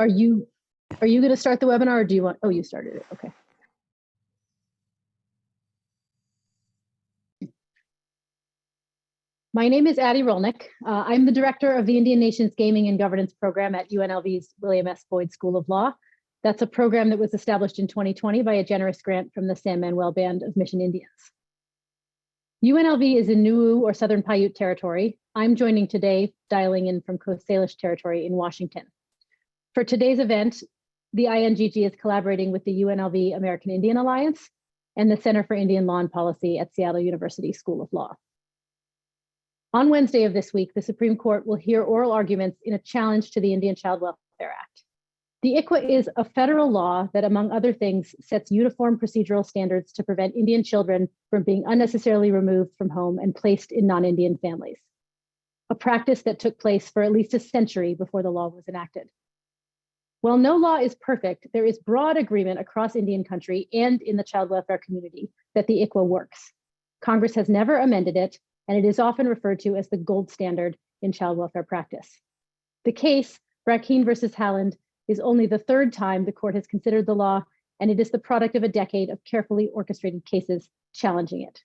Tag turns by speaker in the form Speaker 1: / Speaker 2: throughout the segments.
Speaker 1: Are you going to start the webinar, or do you want? Oh, you started it. Okay. My name is Addie Rolnick. I'm the director of the Indian Nations Gaming and Governance Program at UNLV's William S. Boyd School of Law. That's a program that was established in 2020 by a generous grant from the San Manuel Band of Mission Indians. UNLV is in Nuwu or Southern Paiute territory. I'm joining today, dialing in from Coast Salish territory in Washington. For today's event, the INGG is collaborating with the UNLV American Indian Alliance and the Center for Indian Law and Policy at Seattle University School of Law. On Wednesday of this week, the Supreme Court will hear oral arguments in a challenge to the Indian Child Welfare Act. The ICWA is a federal law that, among other things, sets uniform procedural standards to prevent Indian children from being unnecessarily removed from home and placed in non-Indian families, a practice that took place for at least a century before the law was enacted. While no law is perfect, there is broad agreement across Indian country and in the child welfare community that the ICWA works. Congress has never amended it, and it is often referred to as the gold standard in child welfare practice. The case, Brackeen versus Haaland, is only the third time the court has considered the law, and it is the product of a decade of carefully orchestrated cases challenging it.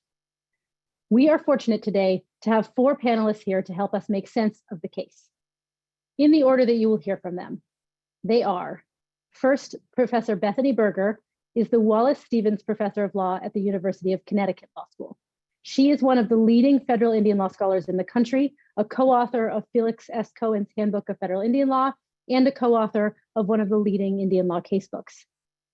Speaker 1: We are fortunate today to have 4 panelists here to help us make sense of the case. In the order that you will hear from them, they are: first, Professor Bethany Berger is the Wallace Stevens Professor of Law at the University of Connecticut Law School. She is one of the leading federal Indian law scholars in the country, a co-author of Felix S. Cohen's Handbook of Federal Indian Law, and a co-author of one of the leading Indian law casebooks.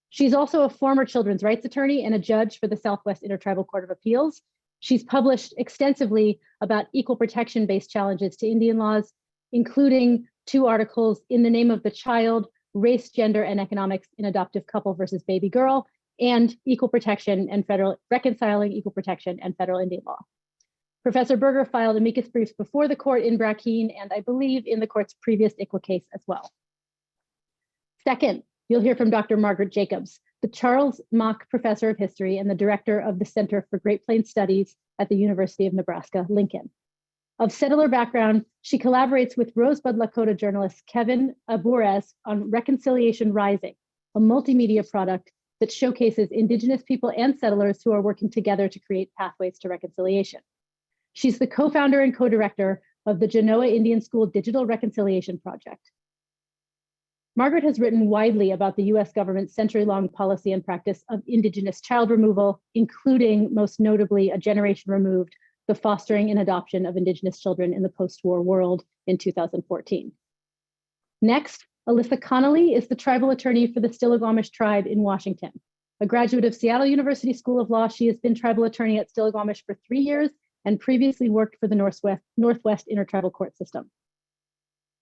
Speaker 1: She's also a former children's rights attorney and a judge for the Southwest Intertribal Court of Appeals. She's published extensively about equal protection-based challenges to Indian laws, including 2 articles, In the Name of the Child, Race, Gender, and Economics in Adoptive Couple versus Baby Girl, and Equal Protection and Reconciling Equal Protection and Federal Indian Law. Professor Berger filed amicus briefs before the court in Brackeen, and I believe in the court's previous ICWA case as well. Second, you'll hear from Dr. Margaret Jacobs, the Charles Mock Professor of History and the Director of the Center for Great Plains Studies at the University of Nebraska, Lincoln. Of settler background, she collaborates with Rosebud Lakota journalist Kevin Aburez on Reconciliation Rising, a multimedia product that showcases Indigenous people and settlers who are working together to create pathways to reconciliation. She's the co-founder and co-director of the Genoa Indian School Digital Reconciliation Project. Margaret has written widely about the US government's century-long policy and practice of Indigenous child removal, including, most notably, A Generation Removed, the fostering and adoption of Indigenous children in the post-war world in 2014. Next, Alyssa Connolly is the tribal attorney for the Stillaguamish tribe in Washington. A graduate of Seattle University School of Law, she has been tribal attorney at Stillaguamish for 3 years and previously worked for the Northwest Intertribal Court System.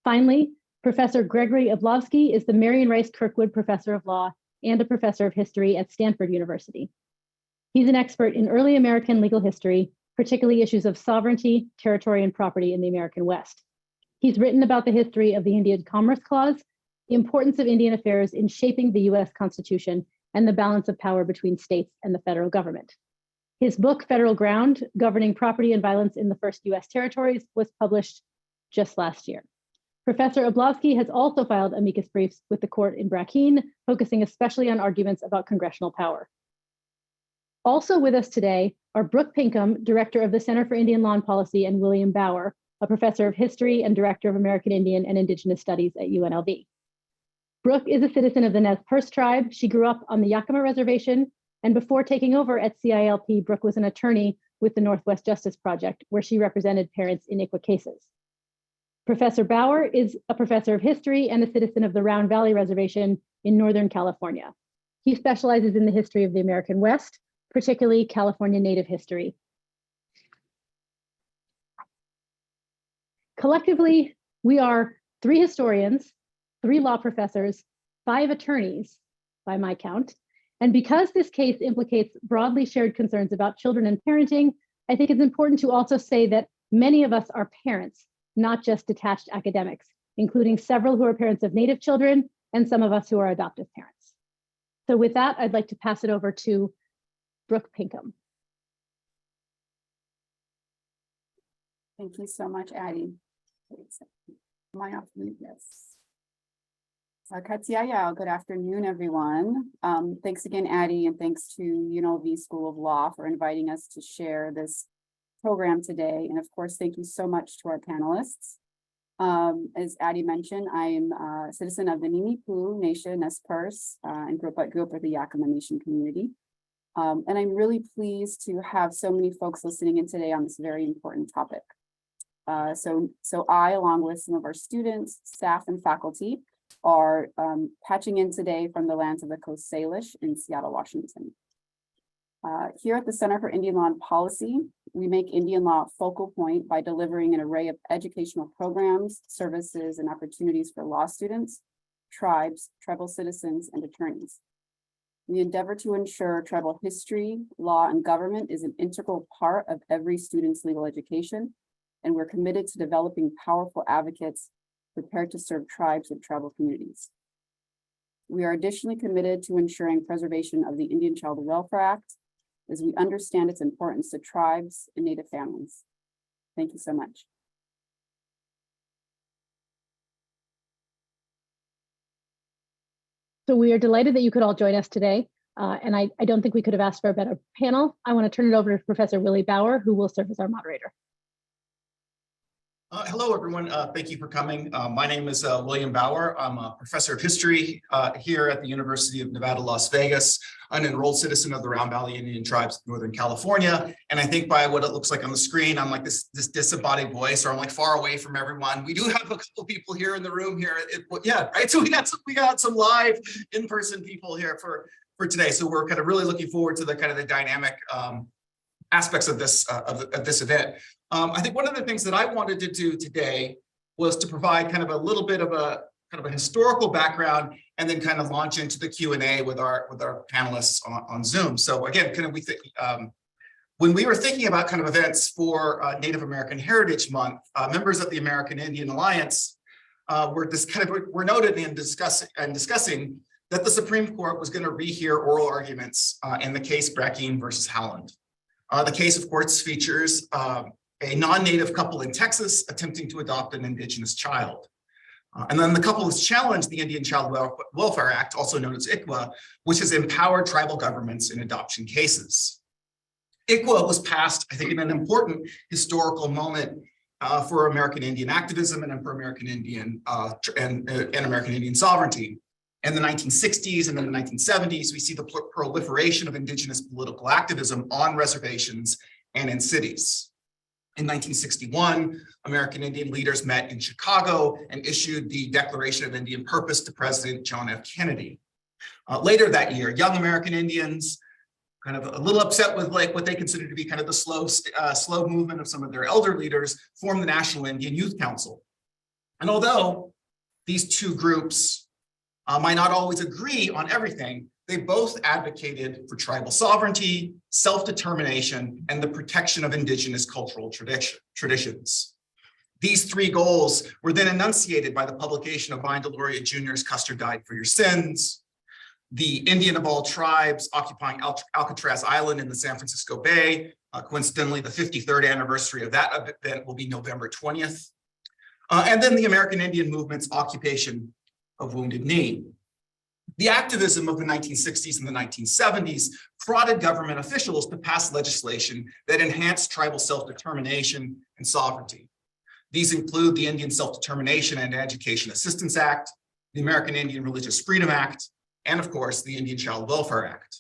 Speaker 1: Finally, Professor Gregory Oblowski is the Marion Rice Kirkwood Professor of Law and a Professor of History at Stanford University. He's an expert in early American legal history, particularly issues of sovereignty, territory, and property in the American West. He's written about the history of the Indian Commerce Clause, the importance of Indian affairs in shaping the US Constitution, and the balance of power between states and the federal government. His book, Federal Ground, Governing Property and Violence in the First US Territories, was published just last year. Professor Oblowski has also filed amicus briefs with the court in Brackeen, focusing especially on arguments about congressional power. Also with us today are Brooke Pinkham, Director of the Center for Indian Law and Policy, and William Bauer, a Professor of History and Director of American Indian and Indigenous Studies at UNLV. Brooke is a citizen of the Nez Perce tribe. She grew up on the Yakima Reservation, and before taking over at CILP, Brooke was an attorney with the Northwest Justice Project, where she represented parents in ICWA cases. Professor Bauer is a professor of history and a citizen of the Round Valley Reservation in Northern California. He specializes in the history of the American West, particularly California Native history. Collectively, we are 3 historians, 3 law professors, 5 attorneys, by my count. And because this case implicates broadly shared concerns about children and parenting, I think it's important to also say that many of us are parents, not just detached academics, including several who are parents of Native children and some of us who are adoptive parents. So with that, I'd like to pass it over to Brooke Pinkham.
Speaker 2: Thank you so much, Addie. Am I off mute? Yes. Katiaya, good afternoon, everyone. Thanks again, Addie, and thanks to UNLV School of Law for inviting us to share this program today. And of course, thank you so much to our panelists. As Addie mentioned, I am a citizen of the Nimipu Nation, Nez Perce, and grew up with the Yakama Nation community. And I'm really pleased to have so many folks listening in today on this very important topic. So I, along with some of our students, staff, and faculty, are patching in today from the lands of the Coast Salish in Seattle, Washington. Here at the Center for Indian Law and Policy, we make Indian law a focal point by delivering an array of educational programs, services, and opportunities for law students, tribes, tribal citizens, and attorneys. We endeavor to ensure tribal history, law, and government is an integral part of every student's legal education, and we're committed to developing powerful advocates prepared to serve tribes and tribal communities. We are additionally committed to ensuring preservation of the Indian Child Welfare Act, as we understand its importance to tribes and Native families. Thank you so much.
Speaker 1: So we are delighted that you could all join us today. And I don't think we could have asked for a better panel. I want to turn it over to Professor Willie Bauer, who will serve as our moderator.
Speaker 3: Hello, everyone. Thank you for coming. My name is William Bauer. I'm a professor of history here at the University of Nevada, Las Vegas, an enrolled citizen of the Round Valley Indian Tribes of Northern California. And I think by what it looks like on the screen, I'm like this disembodied voice, or I'm like far away from everyone. We do have a couple people here in the room here. Yeah, right. So we got some live in-person people here for today. So we're kind of really looking forward to the kind of the dynamic aspects of this event. I think one of the things that I wanted to do today was to provide kind of a little bit of a historical background, and then kind of launch into the Q&A with our panelists on Zoom. So again, kind of when we were thinking about kind of events for Native American Heritage Month, members of the American Indian Alliance were noted in discussing that the Supreme Court was going to rehear oral arguments in the case Brackeen versus Haaland. The case, of course, features a non-native couple in Texas attempting to adopt an indigenous child. And then the couple has challenged the Indian Child Welfare Act, also known as ICWA, which has empowered tribal governments in adoption cases. ICWA was passed, I think, in an important historical moment for American Indian activism and for American Indian and American Indian sovereignty. In the 1960s and then the 1970s, we see the proliferation of indigenous political activism on reservations and in cities. In 1961, American Indian leaders met in Chicago and issued the Declaration of Indian Purpose to President John F. Kennedy. Later that year, young American Indians, kind of a little upset with like what they considered to be kind of the slow movement of some of their elder leaders, formed the National Indian Youth Council. And although these two groups might not always agree on everything, they both advocated for tribal sovereignty, self-determination, and the protection of indigenous cultural traditions. These three goals were then enunciated by the publication of Vine Deloria Jr.'s Custer Guide for Your Sins, the Indian of all tribes occupying Alcatraz Island in the San Francisco Bay. Coincidentally, the 53rd anniversary of that event will be November 20th. And then the American Indian movement's occupation of Wounded Knee. The activism of the 1960s and the 1970s prodded government officials to pass legislation that enhanced tribal self-determination and sovereignty. These include the Indian Self-Determination and Education Assistance Act, the American Indian Religious Freedom Act, and of course, the Indian Child Welfare Act.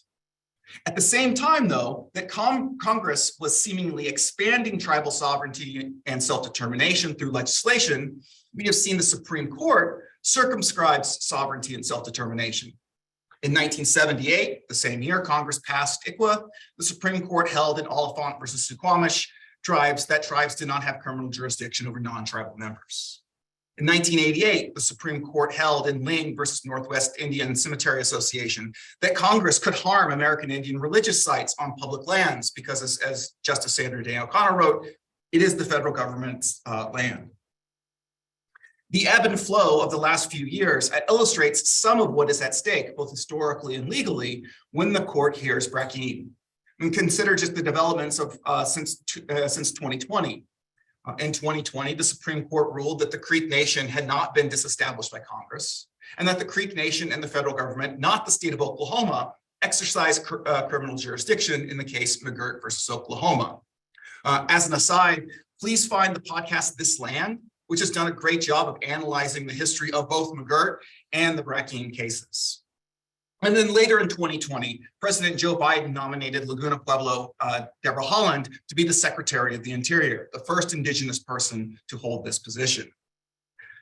Speaker 3: At the same time, though, that Congress was seemingly expanding tribal sovereignty and self-determination through legislation, we have seen the Supreme Court circumscribes sovereignty and self-determination. In 1978, the same year Congress passed ICWA, the Supreme Court held in Oliphant versus Suquamish that tribes did not have criminal jurisdiction over non-tribal members. In 1988, the Supreme Court held in Ling versus Northwest Indian Cemetery Association that Congress could harm American Indian religious sites on public lands because, as Justice Sandra Day O'Connor wrote, it is the federal government's land. The ebb and flow of the last few years illustrates some of what is at stake, both historically and legally, when the court hears Brackeen. And consider just the developments of since 2020. In 2020, the Supreme Court ruled that the Creek Nation had not been disestablished by Congress, and that the Creek Nation and the federal government, not the state of Oklahoma, exercise criminal jurisdiction in the case McGirt versus Oklahoma. As an aside, please find the podcast This Land, which has done a great job of analyzing the history of both McGirt and the Brackeen cases. And then later in 2020, President Joe Biden nominated Laguna Pueblo Deborah Haaland to be the Secretary of the Interior, the first Indigenous person to hold this position.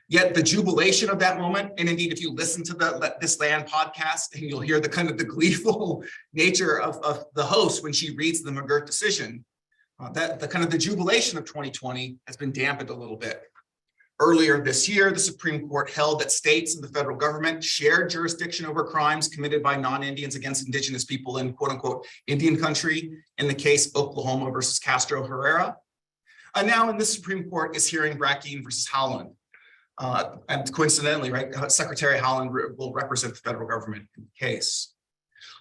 Speaker 3: Yet the jubilation of that moment, and indeed, if you listen to the This Land podcast, and you'll hear the kind of the gleeful nature of the host when she reads the McGirt decision, that the kind of the jubilation of 2020 has been dampened a little bit. Earlier this year, the Supreme Court held that states and the federal government shared jurisdiction over crimes committed by non-Indians against Indigenous people in quote unquote Indian country in the case Oklahoma versus Castro Herrera. And now in the Supreme Court is hearing Brackeen versus Haaland. And coincidentally, right, Secretary Haaland will represent the federal government in the case.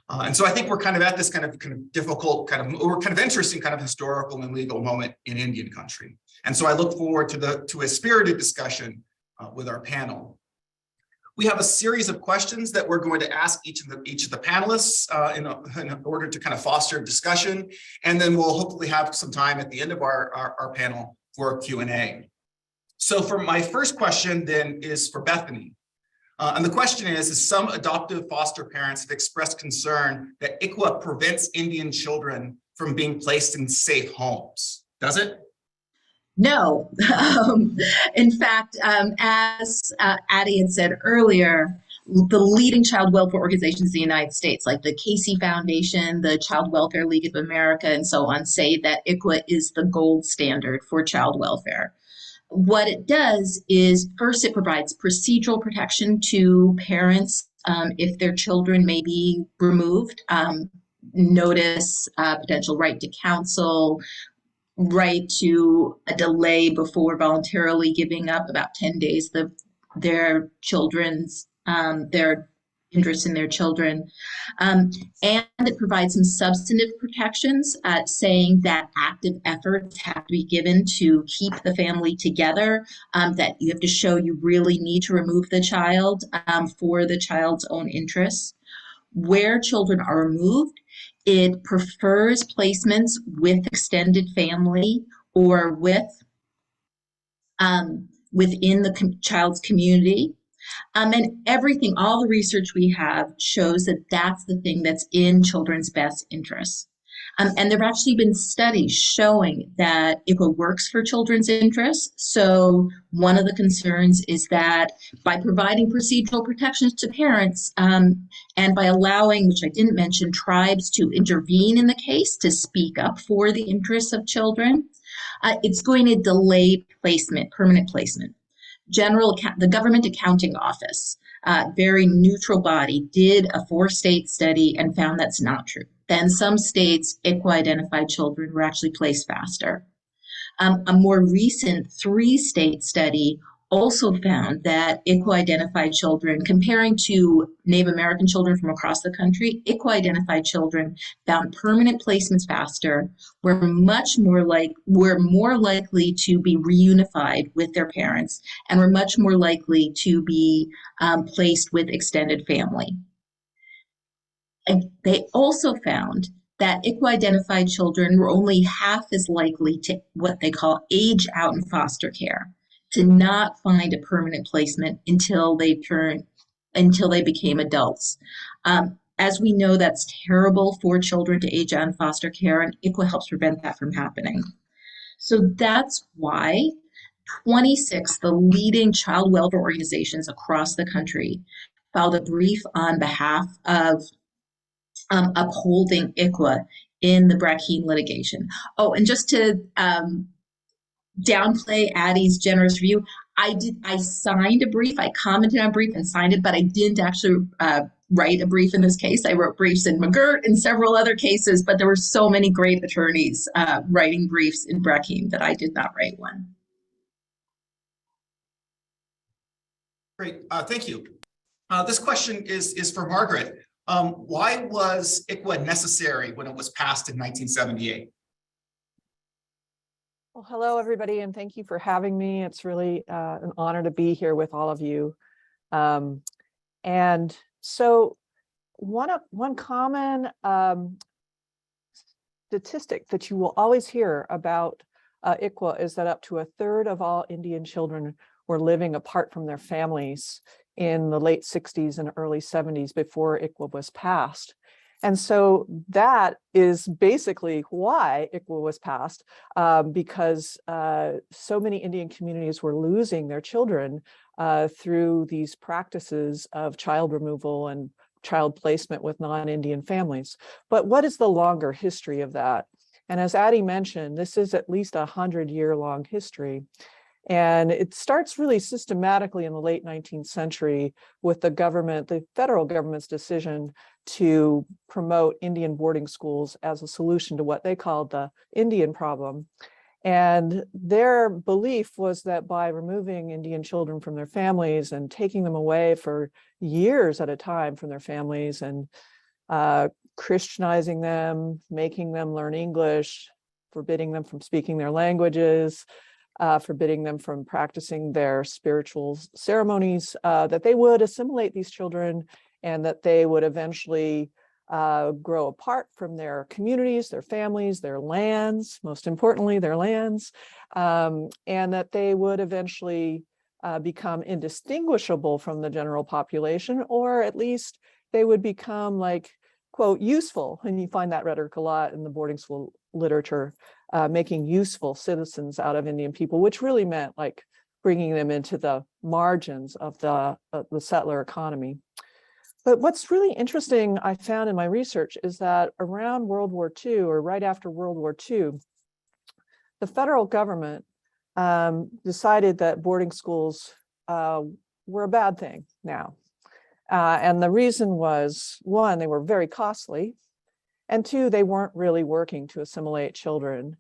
Speaker 3: And so I think we're kind of at this kind of difficult, or kind of interesting kind of historical and legal moment in Indian country. And so I look forward to a spirited discussion with our panel. We have a series of questions that we're going to ask each of the panelists in order to kind of foster discussion. And then we'll hopefully have some time at the end of our panel for a Q&A. So for my first question then is for Bethany. And the question is some adoptive foster parents have expressed concern that ICWA prevents Indian children from being placed in safe homes. Does it?
Speaker 4: No. In fact, as Addie had said earlier, the leading child welfare organizations in the United States, like the Casey Foundation, the Child Welfare League of America, and so on, say that ICWA is the gold standard for child welfare. What it does is, first, it provides procedural protection to parents if their children may be removed, notice, potential right to counsel, right to a delay before voluntarily giving up about 10 days their children's, their interest in their children. And it provides some substantive protections, saying that active efforts have to be given to keep the family together, that you have to show you really need to remove the child for the child's own interests. Where children are removed, it prefers placements with extended family or within the child's community. And everything, all the research we have shows that that's the thing that's in children's best interests. And there have actually been studies showing that ICWA works for children's interests. So one of the concerns is that by providing procedural protections to parents and by allowing, which I didn't mention, tribes to intervene in the case to speak up for the interests of children, it's going to delay placement, permanent placement. The Government Accounting Office, very neutral body, did a 4-state study and found that's not true. Then some states, ICWA-identified children were actually placed faster. A more recent 3-state study also found that ICWA-identified children, comparing to Native American children from across the country, ICWA-identified children found permanent placements faster, were more likely to be reunified with their parents, and were much more likely to be placed with extended family. And they also found that ICWA-identified children were only half as likely to what they call age out in foster care, to not find a permanent placement until they became adults. As we know, that's terrible for children to age out in foster care, and ICWA helps prevent that from happening. So that's why 26, the leading child welfare organizations across the country, filed a brief on behalf of upholding ICWA in the Brackeen litigation. Oh, and just to downplay Addie's generous review, I signed a brief, I commented on a brief and signed it, but I didn't actually write a brief in this case. I wrote briefs in McGirt and several other cases, but there were so many great attorneys writing briefs in Brackeen that I did not write one.
Speaker 3: Great, thank you. This question is for Margaret. Why was ICWA necessary when it was passed in 1978?
Speaker 5: Well, hello, everybody, and thank you for having me. It's really an honor to be here with all of you. And so one common statistic that you will always hear about ICWA is that up to a third of all Indian children were living apart from their families in the late 60s and early 70s before ICWA was passed. And so that is basically why ICWA was passed, because so many Indian communities were losing their children through these practices of child removal and child placement with non-Indian families. But what is the longer history of that? And as Addie mentioned, this is at least 100-year-long history. And it starts really systematically in the late 19th century with the federal government's decision to promote Indian boarding schools as a solution to what they called the Indian problem. And their belief was that by removing Indian children from their families and taking them away for years at a time from their families and Christianizing them, making them learn English, forbidding them from speaking their languages, forbidding them from practicing their spiritual ceremonies, that they would assimilate these children and that they would eventually grow apart from their communities, their families, their lands, most importantly, their lands, and that they would eventually become indistinguishable from the general population, or at least they would become like, quote, useful. And you find that rhetoric a lot in the boarding school literature, making useful citizens out of Indian people, which really meant like bringing them into the margins of the settler economy. But what's really interesting, I found in my research, is that around World War II, or right after World War II, the federal government decided that boarding schools were a bad thing now. And the reason was, one, they were very costly, and two, they weren't really working to assimilate children.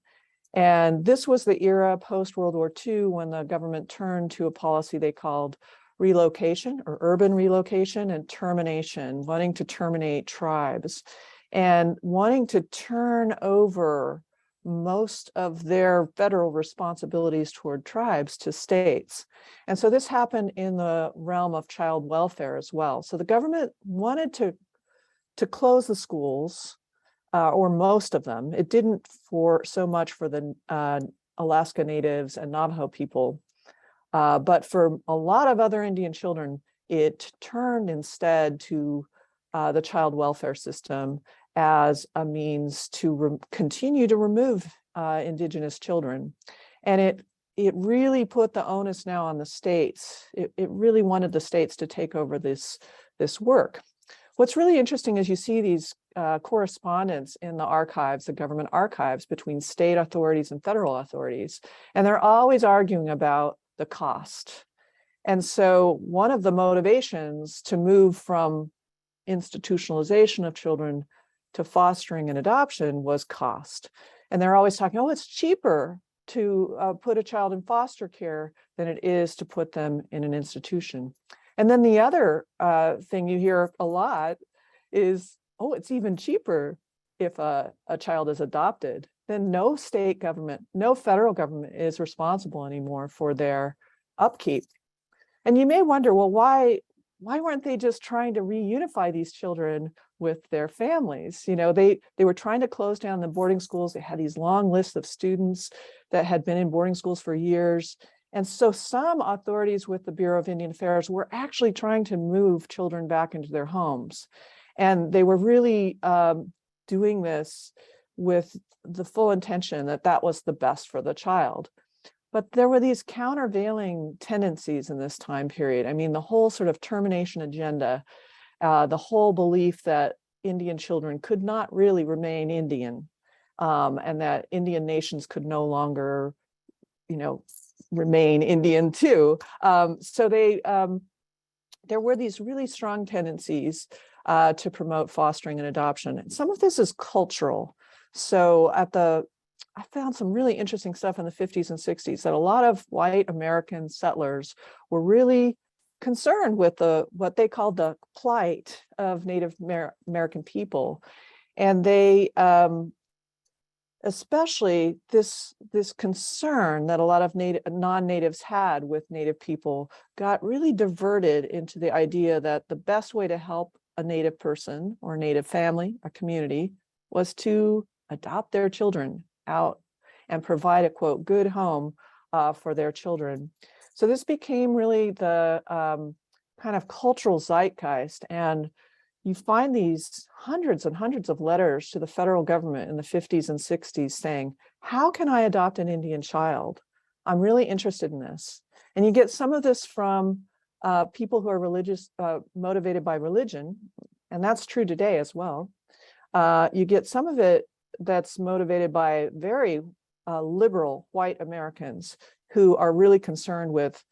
Speaker 5: And this was the era post-World War II when the government turned to a policy they called relocation, or urban relocation, and termination, wanting to terminate tribes and wanting to turn over most of their federal responsibilities toward tribes to states. And so this happened in the realm of child welfare as well. So the government wanted to close the schools, or most of them. It didn't for so much for the Alaska Natives and Navajo people, but for a lot of other Indian children, it turned instead to the child welfare system as a means to continue to remove Indigenous children. And it really put the onus now on the states. It really wanted the states to take over this work. What's really interesting is you see these correspondence in the archives, the government archives, between state authorities and federal authorities, and they're always arguing about the cost. And so one of the motivations to move from institutionalization of children to fostering and adoption was cost. And they're always talking, oh, it's cheaper to put a child in foster care than it is to put them in an institution. And then the other thing you hear a lot is, oh, it's even cheaper if a child is adopted. Then no state government, no federal government is responsible anymore for their upkeep. And you may wonder, well, why weren't they just trying to reunify these children with their families? You know, they were trying to close down the boarding schools. They had these long lists of students that had been in boarding schools for years. And so some authorities with the Bureau of Indian Affairs were actually trying to move children back into their homes. And they were really doing this with the full intention that that was the best for the child. But there were these countervailing tendencies in this time period. I mean, the whole sort of termination agenda, the whole belief that Indian children could not really remain Indian, and that Indian nations could no longer, remain Indian too. So there were these really strong tendencies to promote fostering and adoption. And some of this is cultural. So I found some really interesting stuff in the 50s and 60s that a lot of white American settlers were really concerned with what they called the plight of Native American people. And they especially this concern that a lot of non-natives had with Native people got really diverted into the idea that the best way to help a Native person or Native family, a community, was to adopt their children out and provide a, quote, good home for their children. So this became really the kind of cultural zeitgeist. And you find these hundreds and hundreds of letters to the federal government in the 50s and 60s saying, how can I adopt an Indian child? I'm really interested in this. And you get some of this from people who are religious, motivated by religion, and that's true today as well. You get some of it that's motivated by very liberal white Americans who are really concerned with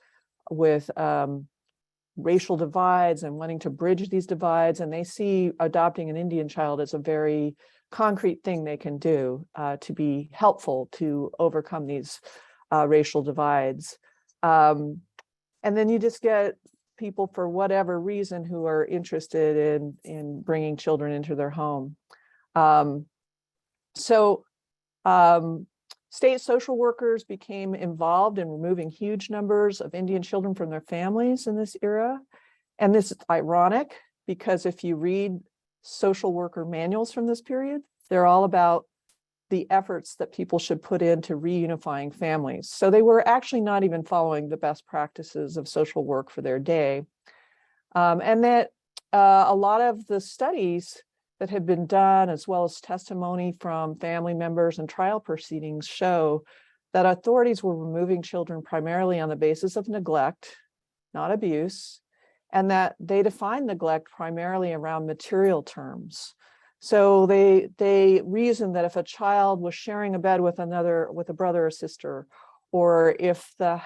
Speaker 5: racial divides and wanting to bridge these divides, and they see adopting an Indian child as a very concrete thing they can do to be helpful to overcome these racial divides. And then you just get people, for whatever reason, who are interested in bringing children into their home. State social workers became involved in removing huge numbers of Indian children from their families in this era. And this is ironic because if you read social worker manuals from this period, they're all about the efforts that people should put into reunifying families. So they were actually not even following the best practices of social work for their day. And that a lot of the studies that had been done, as well as testimony from family members and trial proceedings, show that authorities were removing children primarily on the basis of neglect, not abuse, and that they defined neglect primarily around material terms. So they reasoned that if a child was sharing a bed with a brother or sister, or if the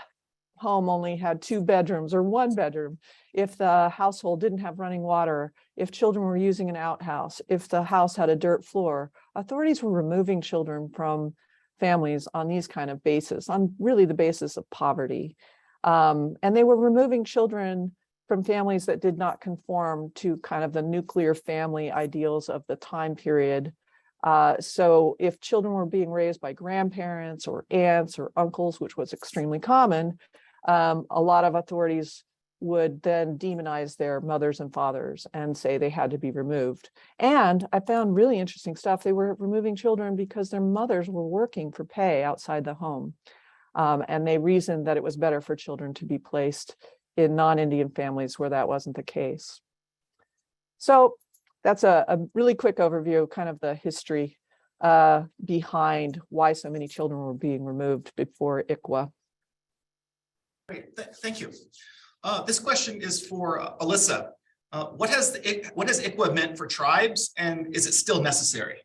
Speaker 5: home only had 2 bedrooms or 1 bedroom, if the household didn't have running water, if children were using an outhouse, if the house had a dirt floor, authorities were removing children from families on these kind of basis, on really the basis of poverty. And they were removing children from families that did not conform to kind of the nuclear family ideals of the time period. So if children were being raised by grandparents or aunts or uncles, which was extremely common, a lot of authorities would then demonize their mothers and fathers and say they had to be removed. And I found really interesting stuff. They were removing children because their mothers were working for pay outside the home. And they reasoned that it was better for children to be placed in non-Indian families where that wasn't the case. So that's a really quick overview of kind of the history behind why so many children were being removed before ICWA.
Speaker 3: Great, thank you. This question is for Alyssa. What has ICWA meant for tribes, and is it still necessary?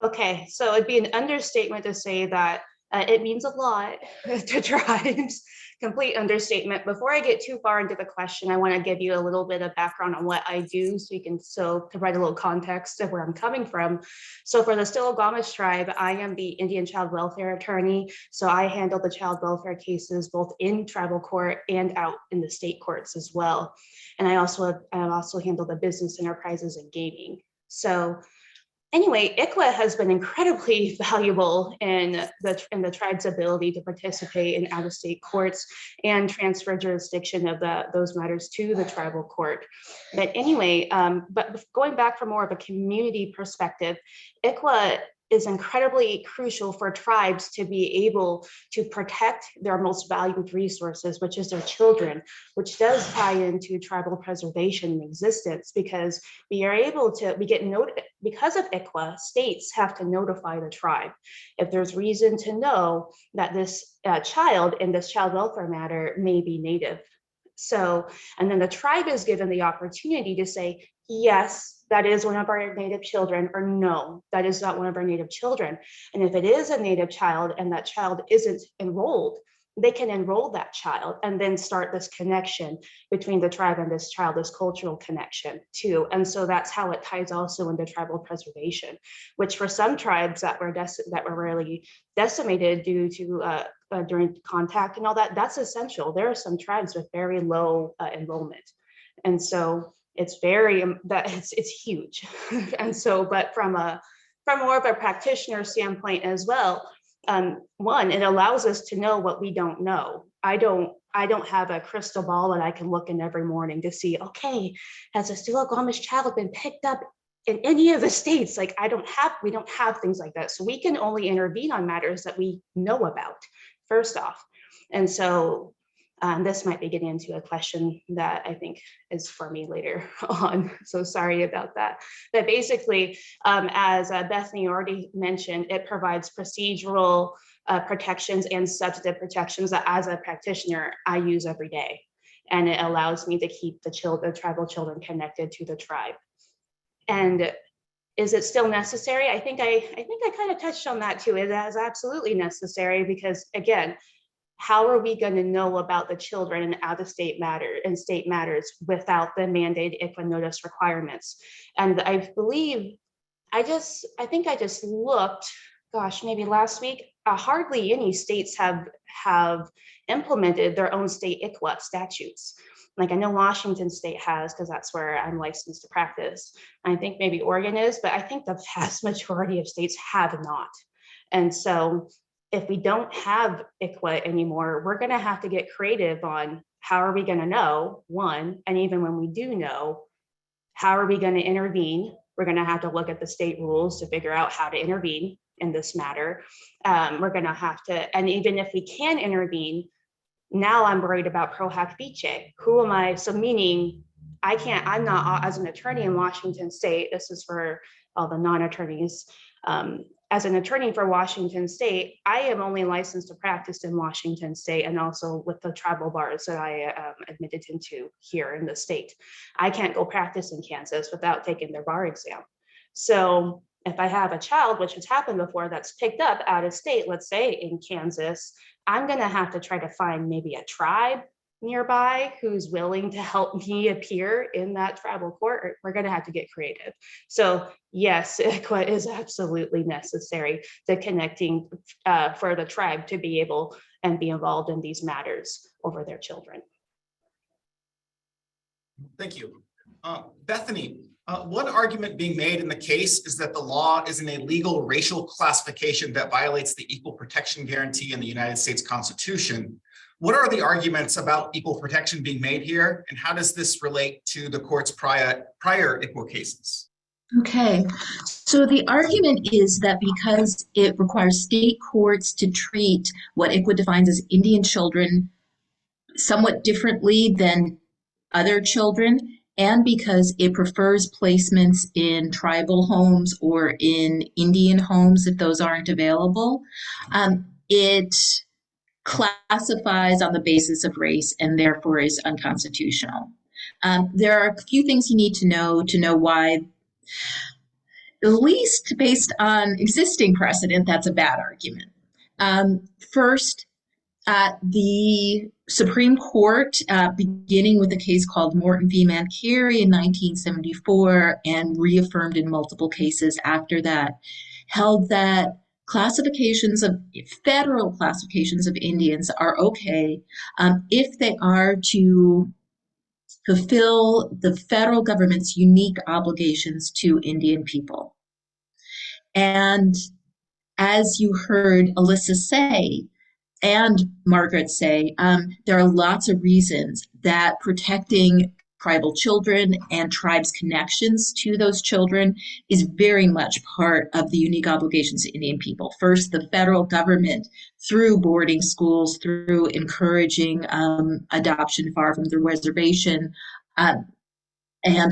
Speaker 6: Okay, so it'd be an understatement to say that it means a lot to tribes. Complete understatement. Before I get too far into the question, I want to give you a little bit of background on what I do, so you can still provide a little context of where I'm coming from. So for the Stillaguamish tribe, I am the Indian child welfare attorney. So I handle the child welfare cases both in tribal court and out in the state courts as well. And I also handle the business enterprises and gaming. So anyway, ICWA has been incredibly valuable in the tribe's ability to participate in out-of-state courts and transfer jurisdiction of those matters to the tribal court. But anyway, but going back from more of a community perspective, ICWA is incredibly crucial for tribes to be able to protect their most valued resources, which is their children, which does tie into tribal preservation and existence, because because of ICWA, states have to notify the tribe if there's reason to know that this child in this child welfare matter may be Native. So, and then the tribe is given the opportunity to say, yes, that is one of our Native children, or no, that is not one of our Native children. And if it is a Native child and that child isn't enrolled, they can enroll that child and then start this connection between the tribe and this child, this cultural connection too. And so that's how it ties also into tribal preservation, which for some tribes that were really decimated due to during contact and all that, that's essential. There are some tribes with very low enrollment. And so it's it's huge. And so, but from a from more of a practitioner standpoint as well, one, it allows us to know what we don't know. I don't have a crystal ball that I can look in every morning to see, okay, has a Still-Amish child been picked up in any of the states? Like we don't have things like that. So we can only intervene on matters that we know about, first off. And so this might be getting into a question that I think is for me later on. So sorry about that. But basically, as Bethany already mentioned, it provides procedural protections and substantive protections that as a practitioner, I use every day. And it allows me to keep the tribal children connected to the tribe. And is it still necessary? I think I kind of touched on that too. It is absolutely necessary because, again, how are we going to know about the children in out-of-state state matters without the mandated ICWA notice requirements? And I think I just looked, gosh, maybe last week, hardly any states have implemented their own state ICWA statutes. Like I know Washington State has, because that's where I'm licensed to practice. I think maybe Oregon is, but I think the vast majority of states have not. And so if we don't have ICWA anymore, we're going to have to get creative on how are we going to know, one, and even when we do know, how are we going to intervene? We're going to have to look at the state rules to figure out how to intervene in this matter. We're going to have to, and even if we can intervene, now I'm worried about pro hac vice. Who am I? So meaning I'm not, as an attorney in Washington State, this is for all the non-attorneys, as an attorney for Washington State, I am only licensed to practice in Washington State and also with the tribal bars that I admitted into here in the state. I can't go practice in Kansas without taking their bar exam. So if I have a child, which has happened before, that's picked up out of state, let's say in Kansas, I'm going to have to try to find maybe a tribe nearby who's willing to help me appear in that tribal court. We're going to have to get creative. So yes, ICWA is absolutely necessary to connecting for the tribe to be able and be involved in these matters over their children.
Speaker 3: Thank you. Bethany, one argument being made in the case is that the law is an illegal racial classification that violates the equal protection guarantee in the United States Constitution. What are the arguments about equal protection being made here, and how does this relate to the court's prior ICWA cases?
Speaker 4: Okay, so the argument is that because it requires state courts to treat what ICWA defines as Indian children somewhat differently than other children, and because it prefers placements in tribal homes or in Indian homes if those aren't available, it classifies on the basis of race and therefore is unconstitutional. There are a few things you need to know why, at least based on existing precedent, that's a bad argument. First, the Supreme Court, beginning with a case called Morton v. Mancari in 1974 and reaffirmed in multiple cases after that, held that federal classifications of Indians are okay if they are to fulfill the federal government's unique obligations to Indian people. And as you heard Alyssa say, and Margaret say, there are lots of reasons that protecting tribal children and tribes' connections to those children is very much part of the unique obligations to Indian people. First, the federal government, through boarding schools, through encouraging adoption far from the reservation, and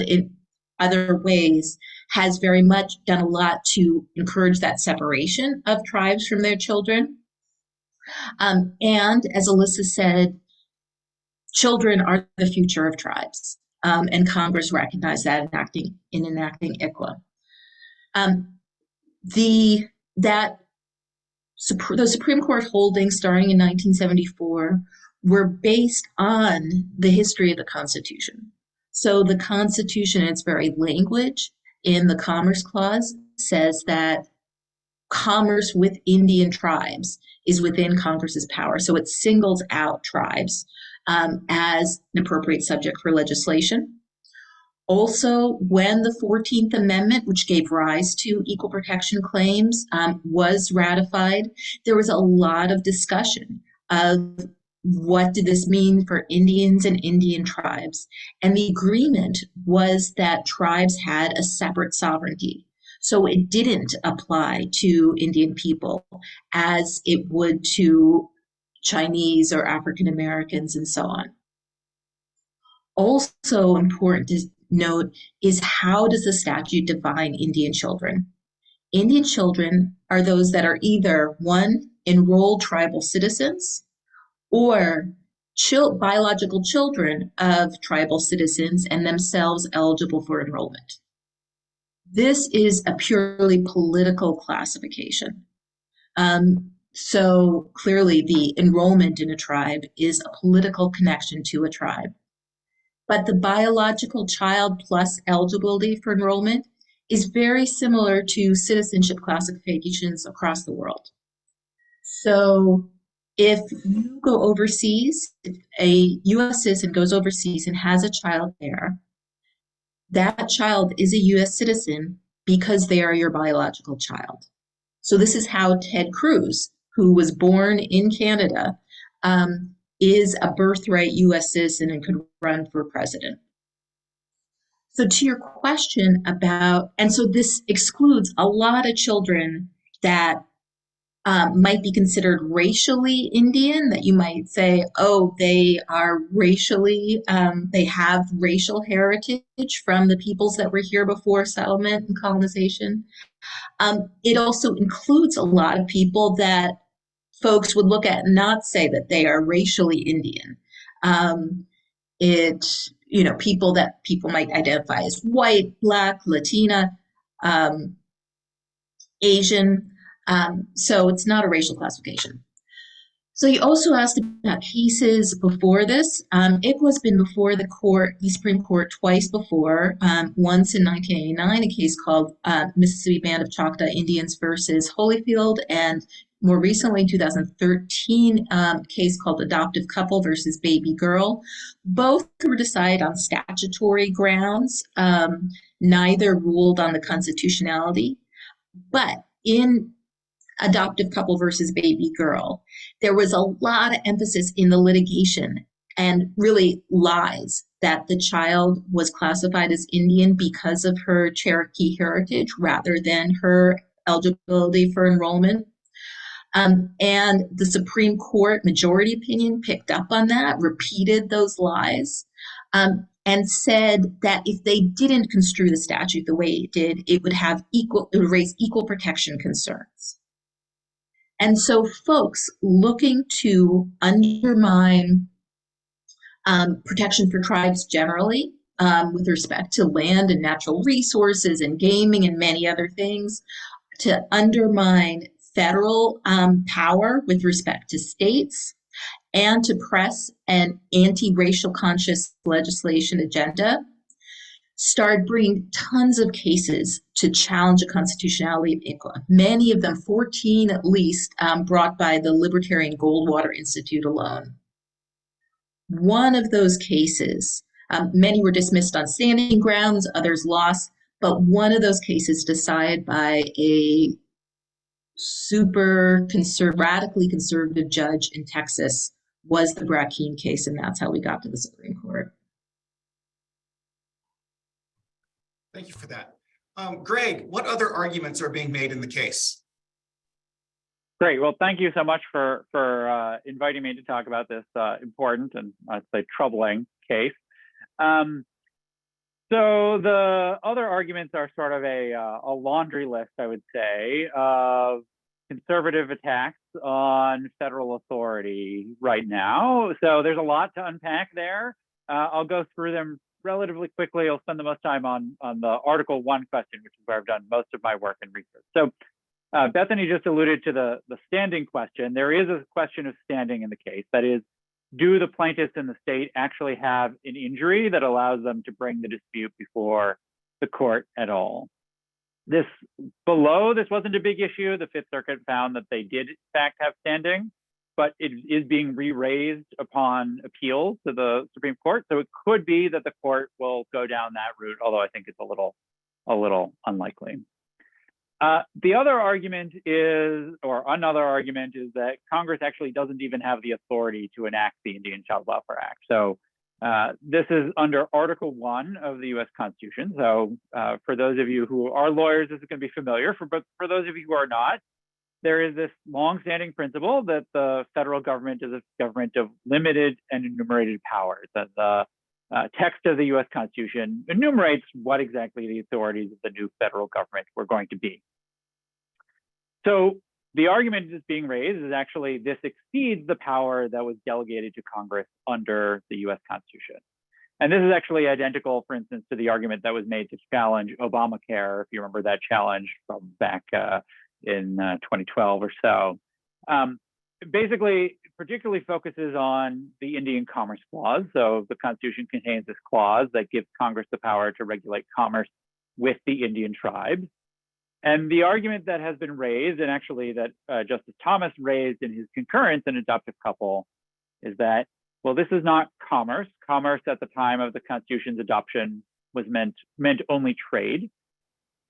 Speaker 4: in other ways, has very much done a lot to encourage that separation of tribes from their children. And as Alyssa said, children are the future of tribes, and Congress recognized that in enacting ICWA. The Supreme Court holdings starting in 1974 were based on the history of the Constitution. So the Constitution, in its very language, in the Commerce Clause, says that commerce with Indian tribes is within Congress's power. So it singles out tribes as an appropriate subject for legislation. Also, when the 14th Amendment, which gave rise to equal protection claims, was ratified, there was a lot of discussion of what did this mean for Indians and Indian tribes. And the agreement was that tribes had a separate sovereignty. So it didn't apply to Indian people as it would to Chinese or African Americans and so on. Also important to note is, how does the statute define Indian children? Indian children are those that are either, one, enrolled tribal citizens, or biological children of tribal citizens and themselves eligible for enrollment. This is a purely political classification. So clearly the enrollment in a tribe is a political connection to a tribe. But the biological child plus eligibility for enrollment is very similar to citizenship classifications across the world. So if you go overseas, if a US citizen goes overseas and has a child there, that child is a US citizen because they are your biological child. So this is how Ted Cruz, who was born in Canada, is a birthright US citizen and could run for president. So to your question about, and so this excludes a lot of children that might be considered racially Indian, that you might say, oh, they are racially, they have racial heritage from the peoples that were here before settlement and colonization. It also includes a lot of people that folks would look at and not say that they are racially Indian. People that people might identify as white, Black, Latina, Asian. So it's not a racial classification. So you also asked about cases before this. It was been before the Supreme Court twice before, once in 1989, a case called Mississippi Band of Choctaw Indians versus Holyfield, and more recently, in 2013, case called Adoptive Couple versus Baby Girl. Both were decided on statutory grounds. Neither ruled on the constitutionality. But in Adoptive Couple versus Baby Girl, there was a lot of emphasis in the litigation and really lies that the child was classified as Indian because of her Cherokee heritage rather than her eligibility for enrollment. And the Supreme Court majority opinion picked up on that, repeated those lies, and said that if they didn't construe the statute the way it did, it would raise equal protection concerns. And so folks looking to undermine protection for tribes generally, with respect to land and natural resources and gaming and many other things, to undermine federal power with respect to states, and to press an anti-racial conscious legislation agenda, started bringing tons of cases to challenge the constitutionality of ICWA. Many of them, 14 at least, brought by the Libertarian Goldwater Institute alone. One of those cases, many were dismissed on standing grounds, others lost, but one of those cases decided by a radically conservative judge in Texas was the Brackeen case, and that's how we got to the Supreme Court.
Speaker 3: Thank you for that. Greg, what other arguments are being made in the case?
Speaker 7: Great. Well, thank you so much for inviting me to talk about this important and I'd say troubling case. So the other arguments are sort of a laundry list, I would say, of conservative attacks on federal authority right now. So there's a lot to unpack there. I'll go through them relatively quickly. I'll spend the most time on the Article 1 question, which is where I've done most of my work and research. So Bethany just alluded to the standing question. There is a question of standing in the case. That is, do the plaintiffs in the state actually have an injury that allows them to bring the dispute before the court at all? This wasn't a big issue. The Fifth Circuit found that they did in fact have standing, but it is being re-raised upon appeal to the Supreme Court. So it could be that the court will go down that route, although I think it's a little unlikely. The other argument is, or another argument is that Congress actually doesn't even have the authority to enact the Indian Child Welfare Act. So this is under Article 1 of the US Constitution. So for those of you who are lawyers, this is going to be familiar. But for those of you who are not, there is this longstanding principle that the federal government is a government of limited and enumerated powers. That the text of the US Constitution enumerates what exactly the authorities of the new federal government were going to be. So the argument that's being raised is actually this exceeds the power that was delegated to Congress under the US Constitution. And this is actually identical, for instance, to the argument that was made to challenge Obamacare, if you remember that challenge from back in 2012 or so. Basically, particularly focuses on the Indian Commerce Clause. So the Constitution contains this clause that gives Congress the power to regulate commerce with the Indian tribes. And the argument that has been raised, and actually that Justice Thomas raised in his concurrence in Adoptive Couple, is that, well, this is not commerce. Commerce at the time of the Constitution's adoption was meant only trade.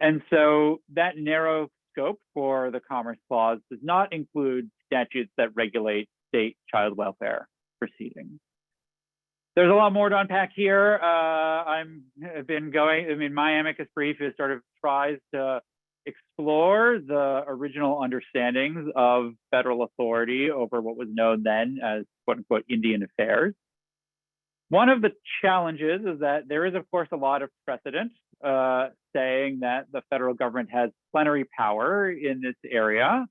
Speaker 7: And so that narrow scope for the Commerce Clause does not include statutes that regulate state child welfare proceedings. There's a lot more to unpack here. My amicus brief is sort of tries to explore the original understandings of federal authority over what was known then as quote unquote Indian affairs. One of the challenges is that there is, of course, a lot of precedent saying that the federal government has plenary power in this area.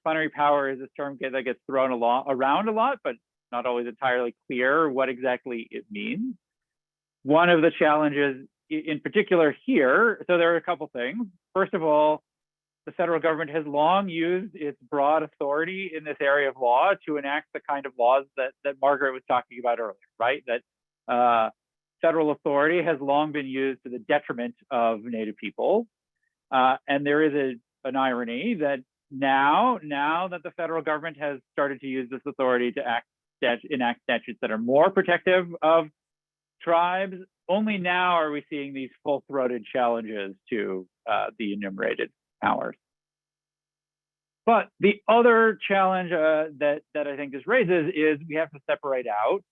Speaker 7: Plenary power is a term that gets thrown around a lot, but not always entirely clear what exactly it means. One of the challenges in particular here, so there are a couple things. First of all, the federal government has long used its broad authority in this area of law to enact the kind of laws that Margaret was talking about earlier, right? That federal authority has long been used to the detriment of Native people. And there is an irony that now that the federal government has started to use this authority to enact statutes that are more protective of tribes, only now are we seeing these full-throated challenges to the enumerated powers. But the other challenge that I think this raises is we have to separate out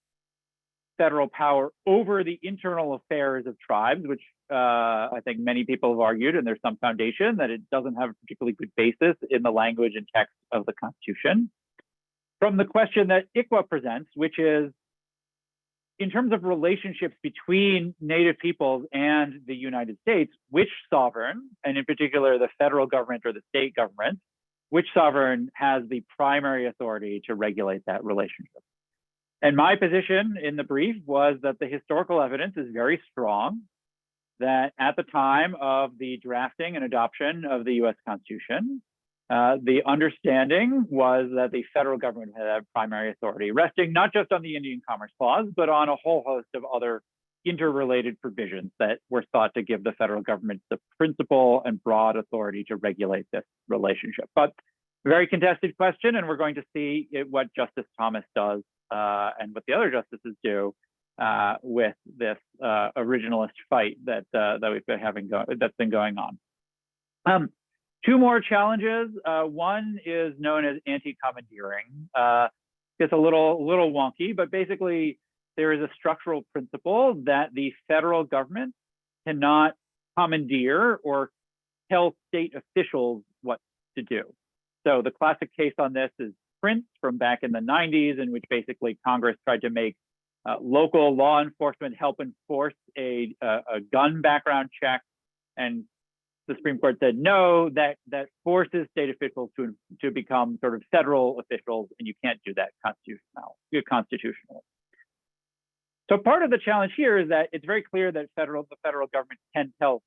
Speaker 7: federal power over the internal affairs of tribes, which I think many people have argued, and there's some foundation that it doesn't have a particularly good basis in the language and text of the Constitution, from the question that ICWA presents, which is, in terms of relationships between Native peoples and the United States, which sovereign, and in particular the federal government or the state government, which sovereign has the primary authority to regulate that relationship? And my position in the brief was that the historical evidence is very strong that at the time of the drafting and adoption of the US Constitution, the understanding was that the federal government had primary authority, resting not just on the Indian Commerce Clause, but on a whole host of other interrelated provisions that were thought to give the federal government the principal and broad authority to regulate this relationship. But very contested question, and we're going to see what Justice Thomas does and what the other justices do with this originalist fight that we've been having that's been going on. Two more challenges. One is known as anti-commandeering. It's a little wonky, but basically there is a structural principle that the federal government cannot commandeer or tell state officials what to do. So the classic case on this is Prince from back in the 90s, in which basically Congress tried to make local law enforcement help enforce a gun background check, and the Supreme Court said no, that forces state officials to become sort of federal officials, and you can't do that constitutionally. So part of the challenge here is that it's very clear that the federal government can tell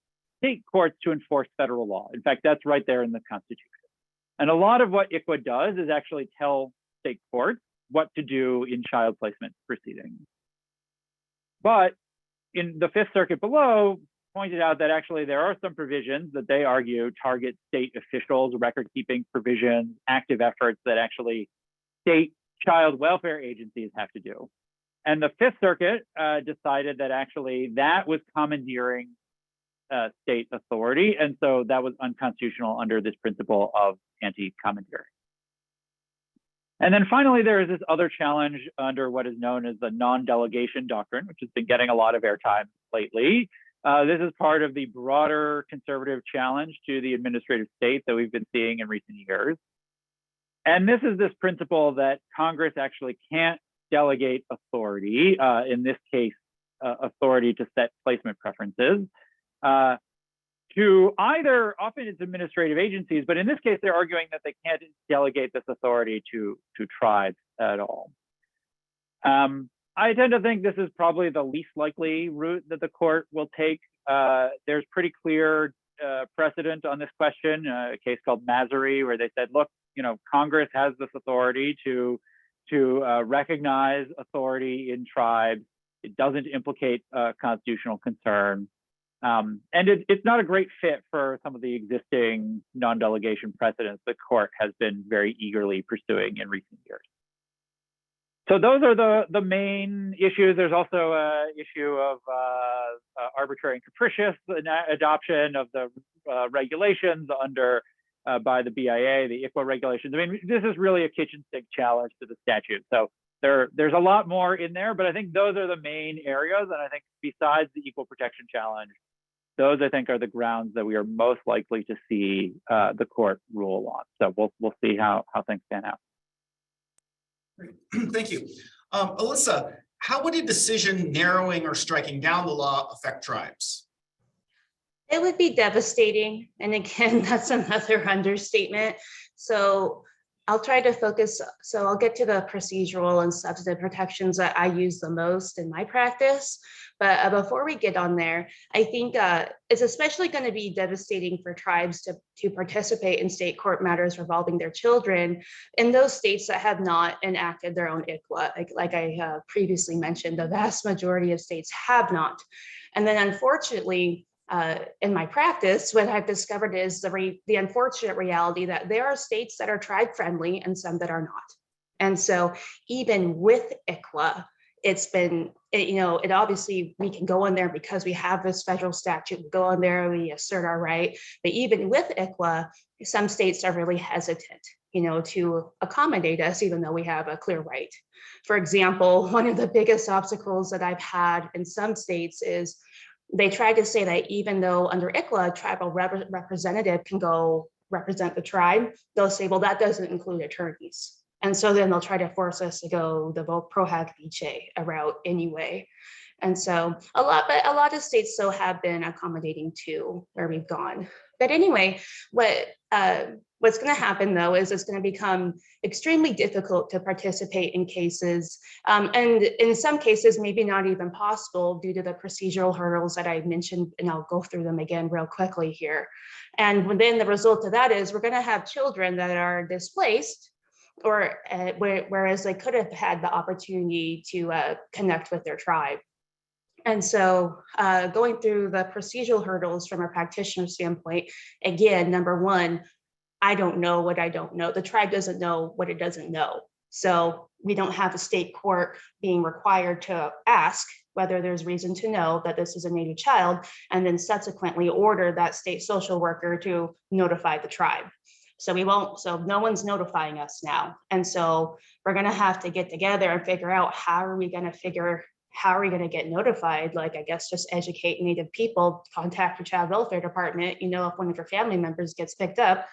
Speaker 7: state courts to enforce federal law. In fact, that's right there in the Constitution. And a lot of what ICWA does is actually tell state courts what to do in child placement proceedings. But in the Fifth Circuit below, pointed out that actually there are some provisions that they argue target state officials, record-keeping provisions, active efforts that actually state child welfare agencies have to do. And the Fifth Circuit decided that actually that was commandeering state authority. And so that was unconstitutional under this principle of anti-commandeering. And then finally, there is this other challenge under what is known as the non-delegation doctrine, which has been getting a lot of airtime lately. This is part of the broader conservative challenge to the administrative state that we've been seeing in recent years. And this is this principle that Congress actually can't delegate authority, in this case, authority to set placement preferences, to either, often it's administrative agencies, but in this case, they're arguing that they can't delegate this authority to tribes at all. I tend to think this is probably the least likely route that the court will take. There's pretty clear precedent on this question, a case called Masery, where they said, look, Congress has this authority to recognize authority in tribes. It doesn't implicate constitutional concern. And it's not a great fit for some of the existing non-delegation precedents the court has been very eagerly pursuing in recent years. So those are the main issues. There's also an issue of arbitrary and capricious adoption of the regulations under by the BIA, the ICWA regulations. I mean, this is really a kitchen sink challenge to the statute. So there's a lot more in there, but I think those are the main areas. And I think besides the equal protection challenge, those I think are the grounds that we are most likely to see the court rule on. So we'll see how things pan out.
Speaker 3: Great. Thank you. Alyssa, how would a decision narrowing or striking down the law affect tribes?
Speaker 6: It would be devastating. And again, that's another understatement. So I'll try to focus. So I'll get to the procedural and substantive protections that I use the most in my practice. But before we get on there, I think it's especially going to be devastating for tribes to participate in state court matters involving their children in those states that have not enacted their own ICWA. Like I previously mentioned, the vast majority of states have not. And then unfortunately, in my practice, what I've discovered is the unfortunate reality that there are states that are tribe friendly and some that are not. And so even with ICWA, it's been, it obviously we can go in there because we have this federal statute, we go in there, we assert our right. But even with ICWA, some states are really hesitant, to accommodate us, even though we have a clear right. For example, one of the biggest obstacles that I've had in some states is they try to say that even though under ICWA, a tribal representative can go represent the tribe, they'll say, well, that doesn't include attorneys. And so then they'll try to force us to go the pro hac vice route anyway. And so a lot of states still have been accommodating to where we've gone. But anyway, what's going to happen though is it's going to become extremely difficult to participate in cases, and in some cases maybe not even possible due to the procedural hurdles that I mentioned, and I'll go through them again real quickly here. And then the result of that is we're going to have children that are displaced, or whereas they could have had the opportunity to connect with their tribe. And so going through the procedural hurdles from a practitioner standpoint, again, number one, I don't know what I don't know. The tribe doesn't know what it doesn't know. So we don't have a state court being required to ask whether there's reason to know that this is a Native child, and then subsequently order that state social worker to notify the tribe. So we won't, so no one's notifying us now. And so we're going to have to get together and figure out how are we going to get notified? Like, I guess just educate Native people, contact your child welfare department, if one of your family members gets picked up.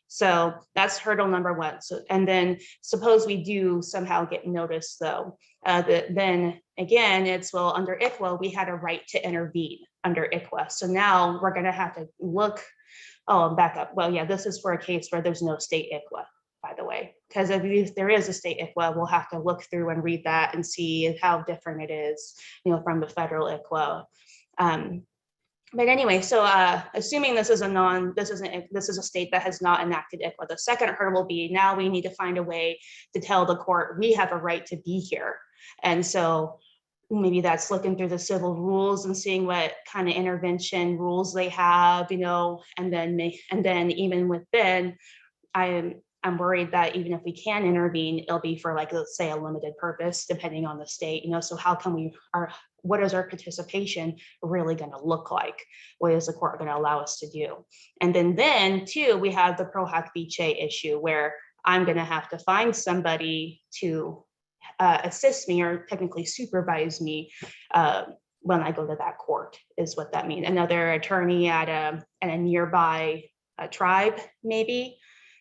Speaker 6: So that's hurdle number one. So, and then suppose we do somehow get noticed though, then again, it's, well, under ICWA, we had a right to intervene under ICWA. So now we're going to have to look. Oh, back up. Well, yeah, this is for a case where there's no state ICWA, by the way, because if there is a state ICWA, we'll have to look through and read that and see how different it is, from the federal ICWA. But anyway, so assuming this is a state that has not enacted ICWA, the second hurdle will be now we need to find a way to tell the court we have a right to be here. And so maybe that's looking through the civil rules and seeing what kind of intervention rules they have, and then even within, I I'm worried that even if we can intervene, it'll be for, like, let's say, a limited purpose, depending on the state, so how can what is our participation really going to look like? What is the court going to allow us to do? And then too, we have the pro hac vice issue, where I'm going to have to find somebody to assist me, or technically supervise me when I go to that court, is what that means. Another attorney at a nearby tribe, maybe,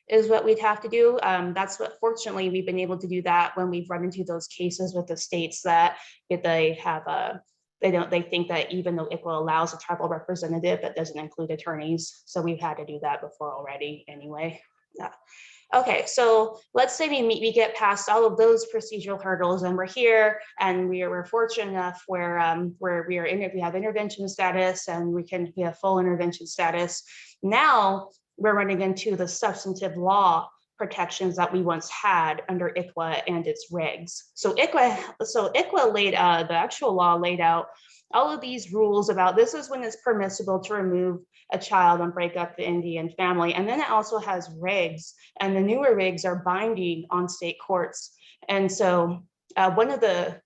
Speaker 6: is what we'd have to do. That's what, fortunately, we've been able to do that when we've run into those cases with the states that they have they think that even though ICWA allows a tribal representative, that doesn't include attorneys. So we've had to do that before already anyway. Yeah. Okay, so let's say we get past all of those procedural hurdles, and we're here, and we're fortunate enough where we have intervention status, and we have full intervention status. Now we're running into the substantive law protections that we once had under ICWA and its regs. So ICWA laid the actual law laid out all of these rules about this is when it's permissible to remove a child and break up the Indian family. And then it also has regs, and the newer regs are binding on state courts. And so one of the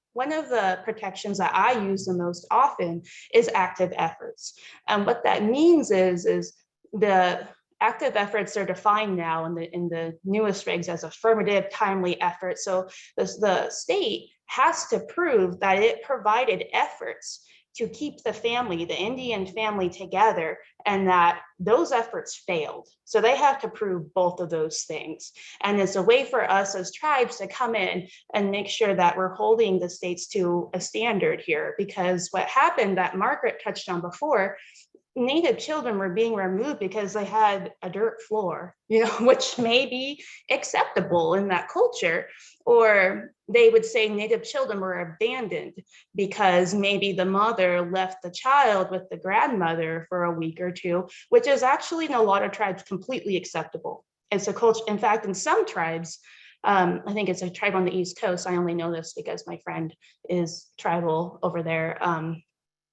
Speaker 6: protections that I use the most often is active efforts. And what that means is the active efforts are defined now in the newest regs as affirmative, timely effort. So the state has to prove that it provided efforts to keep the Indian family together, and that those efforts failed. So they have to prove both of those things. And it's a way for us as tribes to come in and make sure that we're holding the states to a standard here, because what happened that Margaret touched on before, Native children were being removed because they had a dirt floor, which may be acceptable in that culture. Or they would say Native children were abandoned because maybe the mother left the child with the grandmother for a week or two, which is actually in a lot of tribes completely acceptable. It's a culture. In fact, in some tribes, I think it's a tribe on the East Coast. I only know this because my friend is tribal over there.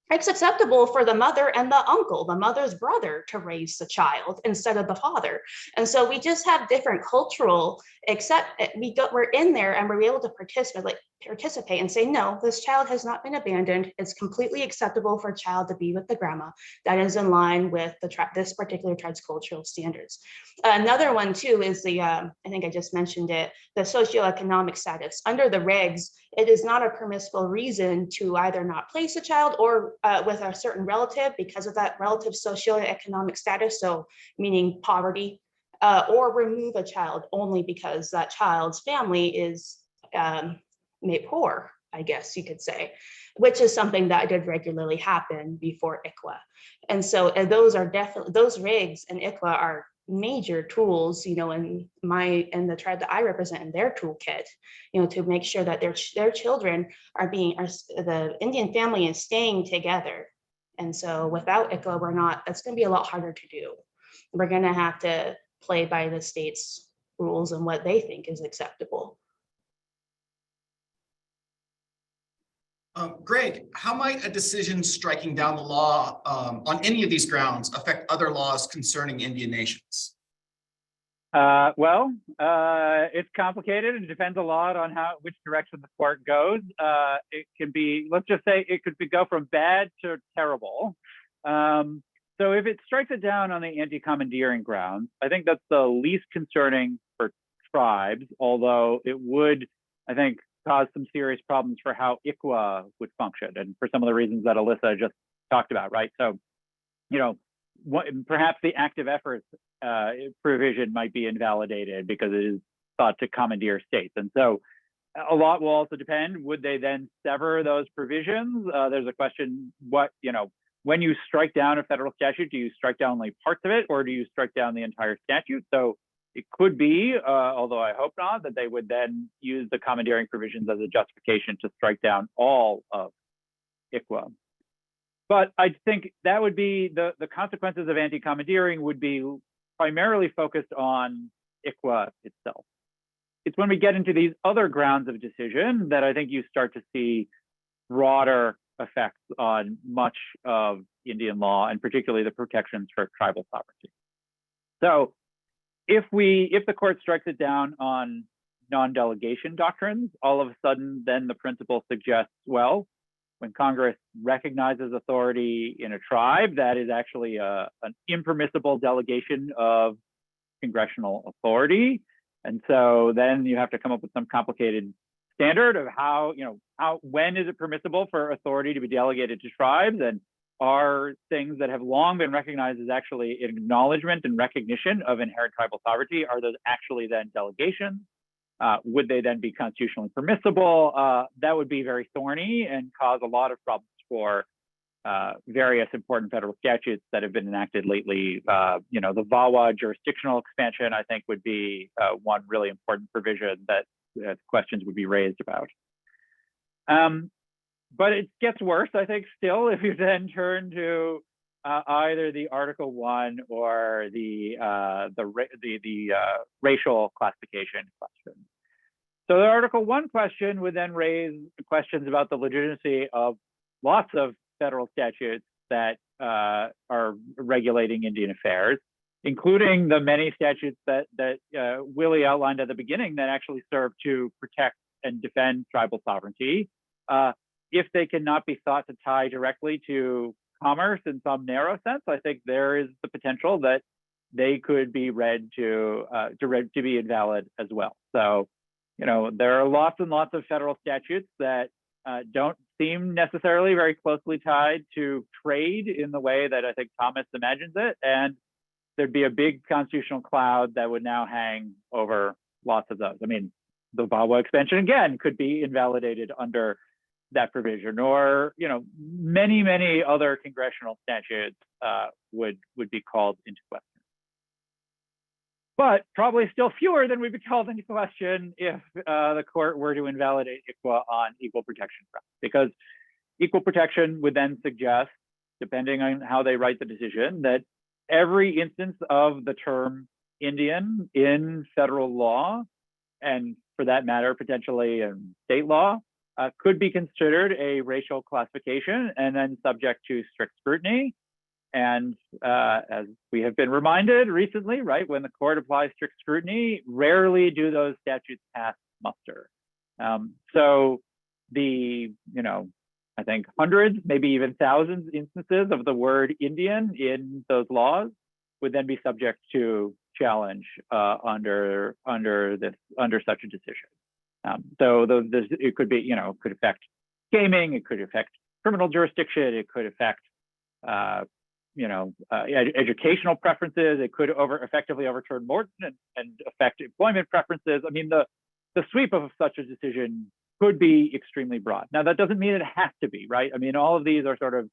Speaker 6: It's acceptable for the mother and the uncle, the mother's brother, to raise the child instead of the father. And so we just have different cultural, we're in there and we're able to participate and say, no, this child has not been abandoned. It's completely acceptable for a child to be with the grandma. That is in line with this particular tribe's cultural standards. Another one too is I think I just mentioned it, the socioeconomic status. Under the regs, it is not a permissible reason to either not place a child or with a certain relative because of that relative socioeconomic status, so meaning poverty, or remove a child only because that child's family is made poor, I guess you could say, which is something that did regularly happen before ICWA. And so those are definitely, those regs and ICWA are major tools, in the tribe that I represent, in their toolkit, to make sure that their children the Indian family is staying together. And so without ICWA, that's going to be a lot harder to do. We're going to have to play by the state's rules and what they think is acceptable.
Speaker 3: Greg, how might a decision striking down the law on any of these grounds affect other laws concerning Indian nations?
Speaker 7: It's complicated and depends a lot on which direction the court goes. It can be, let's just say, it could go from bad to terrible. So if it strikes it down on the anti-commandeering grounds, I think that's the least concerning for tribes, although it would, I think, cause some serious problems for how ICWA would function, and for some of the reasons that Alyssa just talked about, right? So, perhaps the active efforts provision might be invalidated because it is thought to commandeer states. And so a lot will also depend. Would they then sever those provisions? There's a question, when you strike down a federal statute, do you strike down only parts of it, or do you strike down the entire statute? So it could be, although I hope not, that they would then use the commandeering provisions as a justification to strike down all of ICWA. But I think that would be the consequences of anti-commandeering would be primarily focused on ICWA itself. It's when we get into these other grounds of decision that I think you start to see broader effects on much of Indian law, and particularly the protections for tribal sovereignty. So if the court strikes it down on non-delegation doctrines, all of a sudden then the principle suggests, well, when Congress recognizes authority in a tribe, that is actually an impermissible delegation of congressional authority. And so then you have to come up with some complicated standard of when is it permissible for authority to be delegated to tribes, and are things that have long been recognized as actually an acknowledgement and recognition of inherent tribal sovereignty, are those actually then delegations? Would they then be constitutionally permissible? That would be very thorny and cause a lot of problems for various important federal statutes that have been enacted lately. The VAWA jurisdictional expansion, I think, would be one really important provision that questions would be raised about. But it gets worse, I think, still, if you then turn to either the Article 1 or the racial classification question. So the Article 1 question would then raise questions about the legitimacy of lots of federal statutes that are regulating Indian affairs, including the many statutes that Willie outlined at the beginning that actually serve to protect and defend tribal sovereignty. If they cannot be thought to tie directly to commerce in some narrow sense, I think there is the potential that they could be read to be invalid as well. So, there are lots and lots of federal statutes that don't seem necessarily very closely tied to trade in the way that I think Thomas imagines it, and there'd be a big constitutional cloud that would now hang over lots of those. I mean, the VAWA expansion again could be invalidated under that provision, or many, many other congressional statutes would be called into question. But probably still fewer than would be called into question if the court were to invalidate ICWA on equal protection grounds, because equal protection would then suggest, depending on how they write the decision, that every instance of the term Indian in federal law, and for that matter, potentially in state law, could be considered a racial classification and then subject to strict scrutiny. And as we have been reminded recently, right, when the court applies strict scrutiny, rarely do those statutes pass muster. So I think hundreds, maybe even thousands instances of the word Indian in those laws would then be subject to challenge under such a decision. So it could be, could affect gaming, it could affect criminal jurisdiction, it could affect, educational preferences, it could effectively overturn Morton and affect employment preferences. I mean, the sweep of such a decision could be extremely broad. Now, that doesn't mean it has to be, right? I mean, all of these are sort of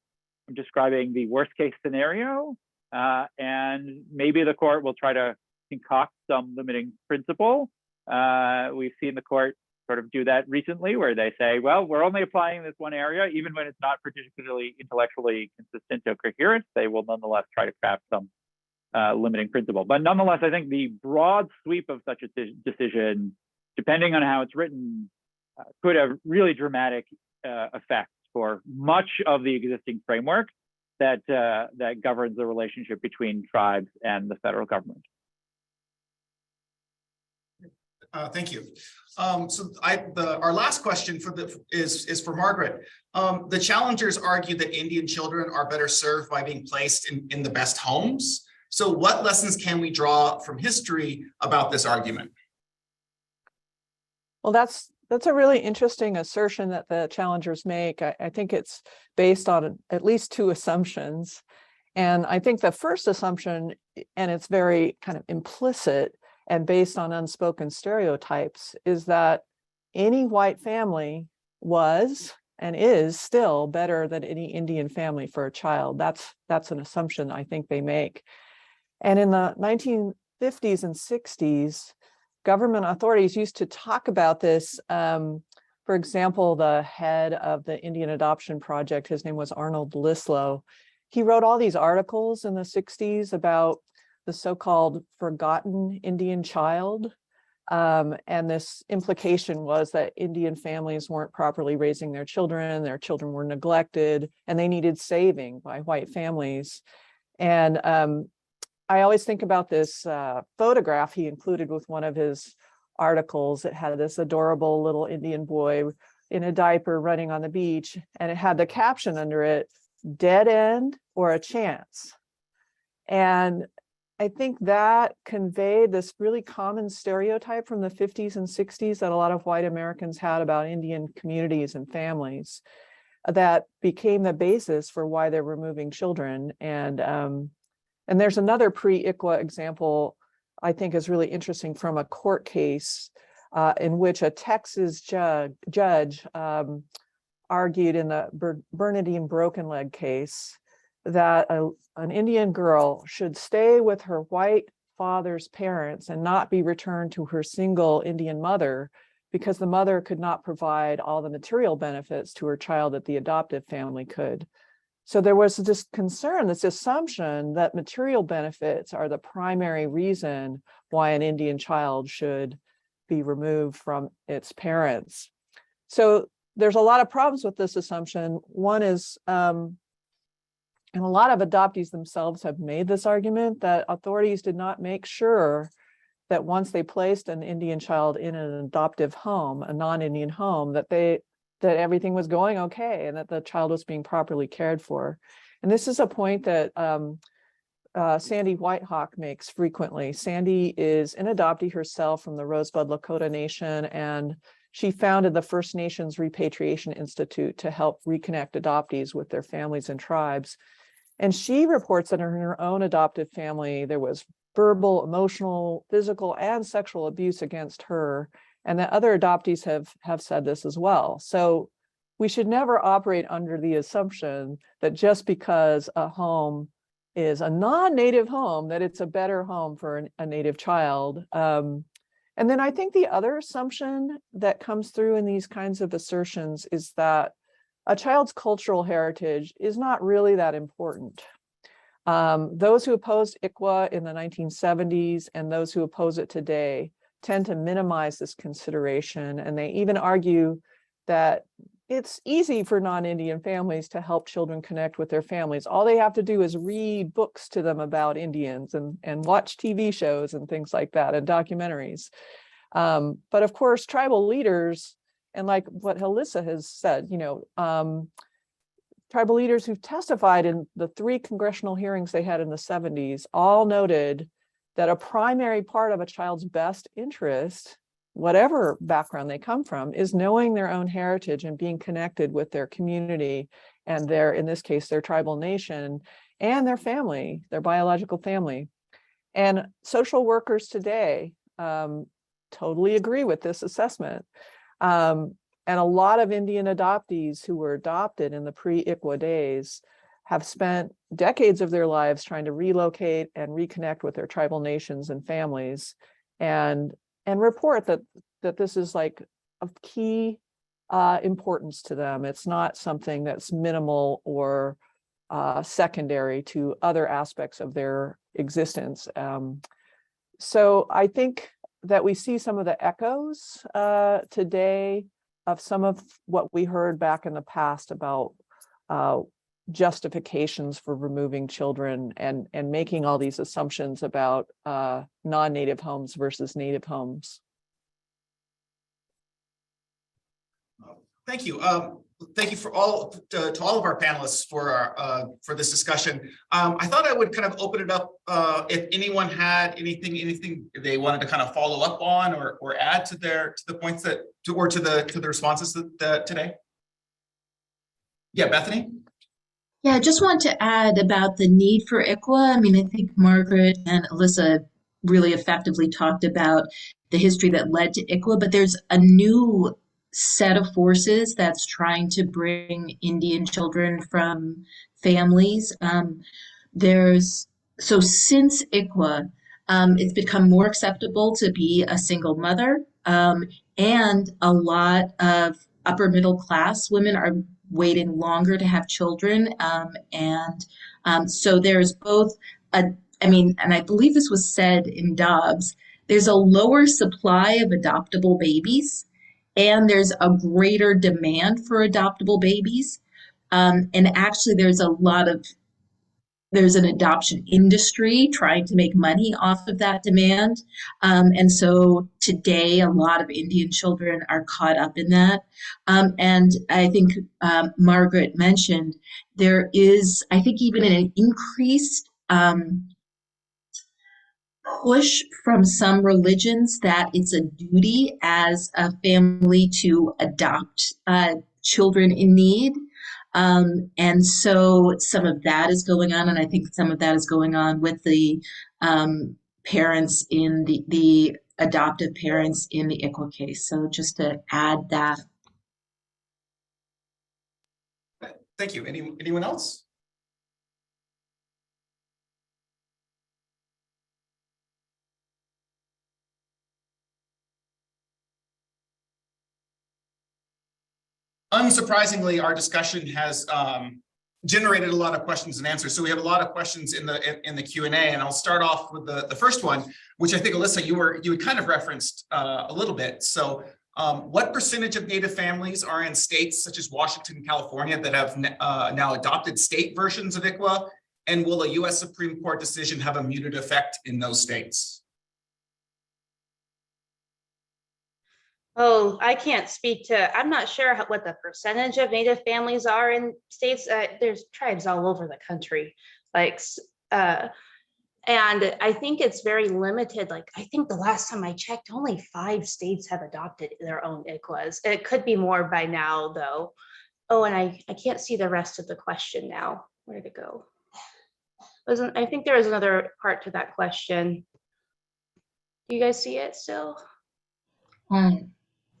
Speaker 7: describing the worst case scenario, and maybe the court will try to concoct some limiting principle. We've seen the court sort of do that recently, where they say, well, we're only applying this one area, even when it's not particularly intellectually consistent or coherent, they will nonetheless try to craft some limiting principle. But nonetheless, I think the broad sweep of such a decision, depending on how it's written, could have really dramatic effects for much of the existing framework that governs the relationship between tribes and the federal government.
Speaker 3: Thank you. So our last question is for Margaret. The challengers argue that Indian children are better served by being placed in the best homes. So what lessons can we draw from history about this argument?
Speaker 5: Well, that's a really interesting assertion that the challengers make. I think it's based on at least two assumptions. And I think the first assumption, and it's very kind of implicit and based on unspoken stereotypes, is that any white family was and is still better than any Indian family for a child. That's an assumption I think they make. And in the 1950s and 60s, government authorities used to talk about this. For example, the head of the Indian Adoption Project, his name was Arnold Lislow. He wrote all these articles in the 60s about the so-called forgotten Indian child. And this implication was that Indian families weren't properly raising their children were neglected, and they needed saving by white families. And I always think about this photograph he included with one of his articles. It had this adorable little Indian boy in a diaper running on the beach, and it had the caption under it, "Dead end or a chance." And I think that conveyed this really common stereotype from the 50s and 60s that a lot of white Americans had about Indian communities and families that became the basis for why they're removing children. And there's another pre-ICWA example I think is really interesting from a court case in which a Texas judge argued in the Bernadine Broken Leg case that an Indian girl should stay with her white father's parents and not be returned to her single Indian mother because the mother could not provide all the material benefits to her child that the adoptive family could. So there was this concern, this assumption that material benefits are the primary reason why an Indian child should be removed from its parents. So there's a lot of problems with this assumption. One is, and a lot of adoptees themselves have made this argument, that authorities did not make sure that once they placed an Indian child in an adoptive home, a non-Indian home, that everything was going okay and that the child was being properly cared for. And this is a point that Sandy Whitehawk makes frequently. Sandy is an adoptee herself from the Rosebud Lakota Nation, and she founded the First Nations Repatriation Institute to help reconnect adoptees with their families and tribes. And she reports that in her own adoptive family, there was verbal, emotional, physical, and sexual abuse against her, and that other adoptees have said this as well. So we should never operate under the assumption that just because a home is a non-native home, that it's a better home for a native child. And then I think the other assumption that comes through in these kinds of assertions is that a child's cultural heritage is not really that important. Those who opposed ICWA in the 1970s and those who oppose it today tend to minimize this consideration, and they even argue that it's easy for non-Indian families to help children connect with their families. All they have to do is read books to them about Indians and watch TV shows and things like that, and documentaries. But of course, tribal leaders, and like what Alyssa has said, tribal leaders who've testified in the 3 congressional hearings they had in the 70s all noted that a primary part of a child's best interest, whatever background they come from, is knowing their own heritage and being connected with their community and their, in this case, their tribal nation and their family, their biological family. And social workers today totally agree with this assessment. And a lot of Indian adoptees who were adopted in the pre-ICWA days have spent decades of their lives trying to relocate and reconnect with their tribal nations and families, and report that this is like of key importance to them. It's not something that's minimal or secondary to other aspects of their existence. So I think that we see some of the echoes today of some of what we heard back in the past about justifications for removing children and making all these assumptions about non-native homes versus native homes.
Speaker 3: Thank you. Thank you to all of our panelists for this discussion. I thought I would kind of open it up if anyone had anything they wanted to kind of follow up on or add to the points to the responses today. Yeah, Bethany.
Speaker 4: Yeah, I just want to add about the need for ICWA. I mean, I think Margaret and Alyssa really effectively talked about the history that led to ICWA, but there's a new set of forces that's trying to bring Indian children from families. So since ICWA, it's become more acceptable to be a single mother, and a lot of upper middle class women are waiting longer to have children. So there's both and I believe this was said in Dobbs, there's a lower supply of adoptable babies, and there's a greater demand for adoptable babies. And actually there's a lot of there's an adoption industry trying to make money off of that demand. And so today, a lot of Indian children are caught up in that. And I think Margaret mentioned there is, I think, even an increased push from some religions that it's a duty as a family to adopt children in need. And so some of that is going on, and I think some of that is going on with the parents in the adoptive parents in the ICWA case. So just to add that.
Speaker 3: Thank you. Anyone else? Unsurprisingly, our discussion has generated a lot of questions and answers. So we have a lot of questions in the Q&A, and I'll start off with the first one, which I think, Alyssa, you had kind of referenced a little bit. So what percentage of Native families are in states such as Washington and California that have now adopted state versions of ICWA? And will a US Supreme Court decision have a muted effect in those states?
Speaker 6: Oh, I can't speak to, I'm not sure what the percentage of Native families are in states. There's tribes all over the country, and I think it's very limited. Like, I think the last time I checked, only 5 states have adopted their own ICWAs. It could be more by now, though. Oh, and I can't see the rest of the question now. Where did it go? I think there was another part to that question. Do you guys see it still?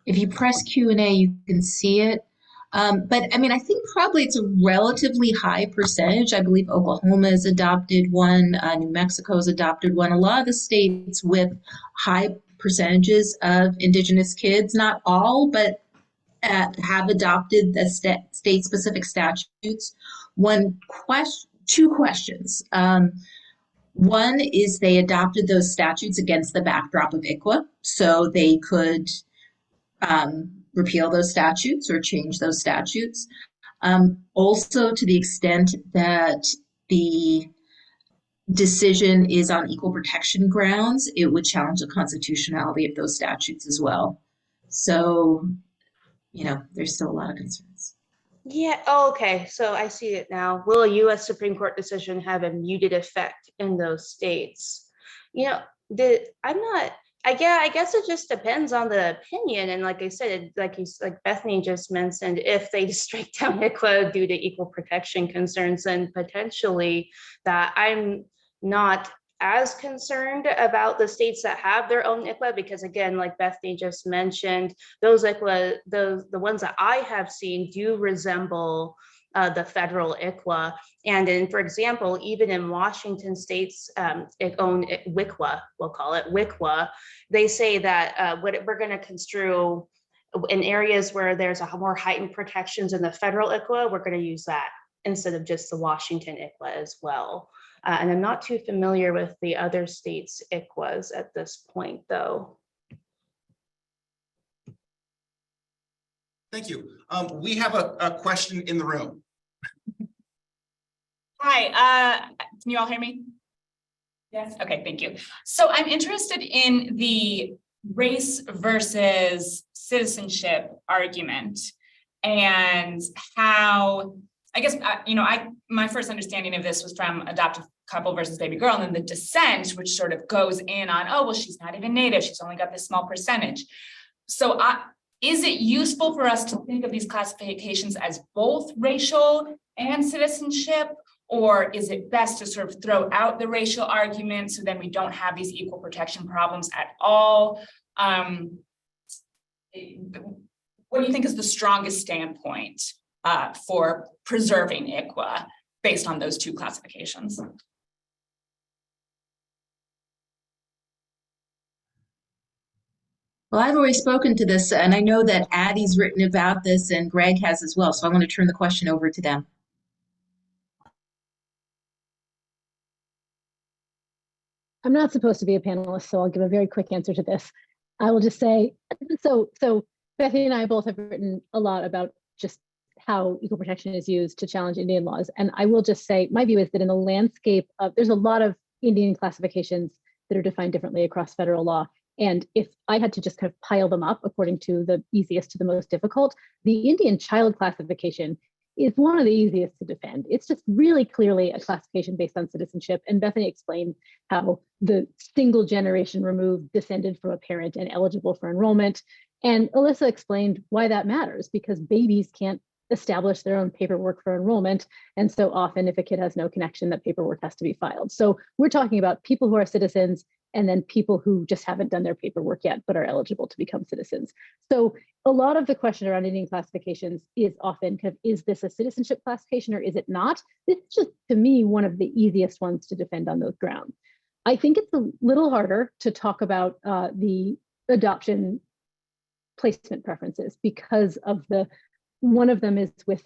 Speaker 4: If you press Q&A, you can see it. But I mean, I think probably it's a relatively high percentage. I believe Oklahoma has adopted one, New Mexico has adopted one. A lot of the states with high percentages of Indigenous kids, not all, but have adopted the state-specific statutes. Two questions. One is they adopted those statutes against the backdrop of ICWA, so they could repeal those statutes or change those statutes. Also, to the extent that the decision is on equal protection grounds, it would challenge the constitutionality of those statutes as well. So, there's still a lot of concerns.
Speaker 6: Yeah, oh, okay, so I see it now. Will a US Supreme Court decision have a muted effect in those states? I guess it just depends on the opinion. And like I said, like Bethany just mentioned, if they strike down ICWA due to equal protection concerns, then potentially that I'm not as concerned about the states that have their own ICWA, because again, like Bethany just mentioned, those ICWA, the ones that I have seen do resemble the federal ICWA. And in, for example, even in Washington state's own WICWA, we'll call it WICWA, they say that we're going to construe in areas where there's a more heightened protections in the federal ICWA, we're going to use that instead of just the Washington ICWA as well. And I'm not too familiar with the other states' ICWAs at this point, though.
Speaker 3: Thank you. We have a question in the room.
Speaker 8: Hi, can you all hear me? Yes. Okay, thank you. So I'm interested in the race versus citizenship argument and how, I guess, my first understanding of this was from adoptive couple versus baby girl, and then the dissent, which sort of goes in on, oh, well, she's not even Native, she's only got this small percentage. So is it useful for us to think of these classifications as both racial and citizenship? Or is it best to sort of throw out the racial argument so then we don't have these equal protection problems at all? What do you think is the strongest standpoint for preserving ICWA based on those two classifications?
Speaker 4: Well, I've already spoken to this, and I know that Addie's written about this and Greg has as well. So I want to turn the question over to them.
Speaker 1: I'm not supposed to be a panelist, so I'll give a very quick answer to this. I will just say, so Bethany and I both have written a lot about just how equal protection is used to challenge Indian laws. And I will just say, my view is that in the landscape of, there's a lot of Indian classifications that are defined differently across federal law. And if I had to just kind of pile them up according to the easiest to the most difficult, the Indian child classification is one of the easiest to defend. It's just really clearly a classification based on citizenship. And Bethany explained how the single generation removed descended from a parent and eligible for enrollment. And Alyssa explained why that matters, because babies can't establish their own paperwork for enrollment. And so often if a kid has no connection, that paperwork has to be filed. So we're talking about people who are citizens and then people who just haven't done their paperwork yet, but are eligible to become citizens. So a lot of the question around Indian classifications is often kind of, is this a citizenship classification or is it not? This is just, to me, one of the easiest ones to defend on those grounds. I think it's a little harder to talk about the adoption placement preferences because of one of them is with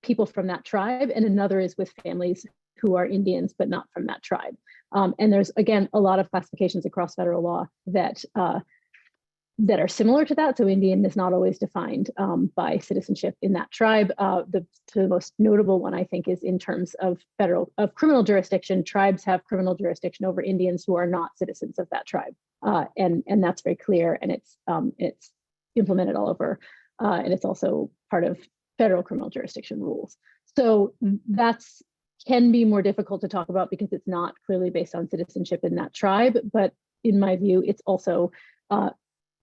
Speaker 1: people from that tribe and another is with families who are Indians but not from that tribe. And there's, again, a lot of classifications across federal law that that are similar to that. So Indian is not always defined by citizenship in that tribe. The most notable one, I think, is in terms of criminal jurisdiction. Tribes have criminal jurisdiction over Indians who are not citizens of that tribe. And that's very clear, and it's implemented all over. And it's also part of federal criminal jurisdiction rules. So that's can be more difficult to talk about because it's not clearly based on citizenship in that tribe. But in my view, it's also,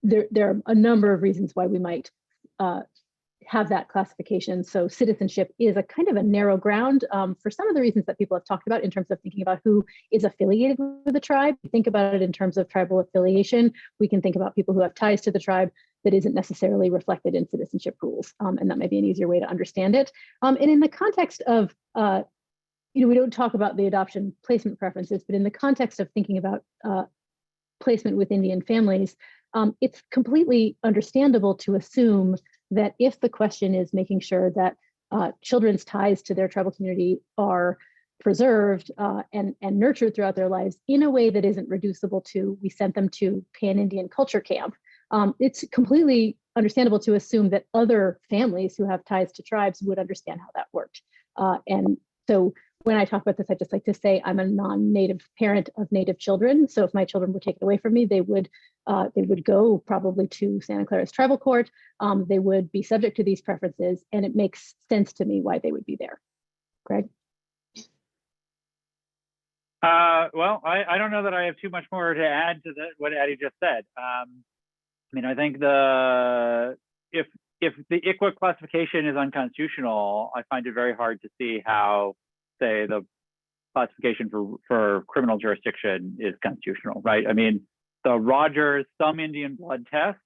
Speaker 1: there are a number of reasons why we might have that classification. So citizenship is a kind of a narrow ground for some of the reasons that people have talked about in terms of thinking about who is affiliated with the tribe. Think about it in terms of tribal affiliation. We can think about people who have ties to the tribe that isn't necessarily reflected in citizenship rules. And that might be an easier way to understand it. And in the context of, we don't talk about the adoption placement preferences, but in the context of thinking about placement with Indian families, it's completely understandable to assume that if the question is making sure that children's ties to their tribal community are preserved and nurtured throughout their lives in a way that isn't reducible to, we sent them to Pan-Indian culture camp, it's completely understandable to assume that other families who have ties to tribes would understand how that worked. And so when I talk about this, I just like to say I'm a non-native parent of native children. So if my children were taken away from me, they would go probably to Santa Clara's tribal court. They would be subject to these preferences, and it makes sense to me why they would be there. Greg?
Speaker 7: Well, I don't know that I have too much more to add to what Addie just said. I think if the ICWA classification is unconstitutional, I find it very hard to see how, say, the classification for criminal jurisdiction is constitutional, right? The Rogers some Indian blood test,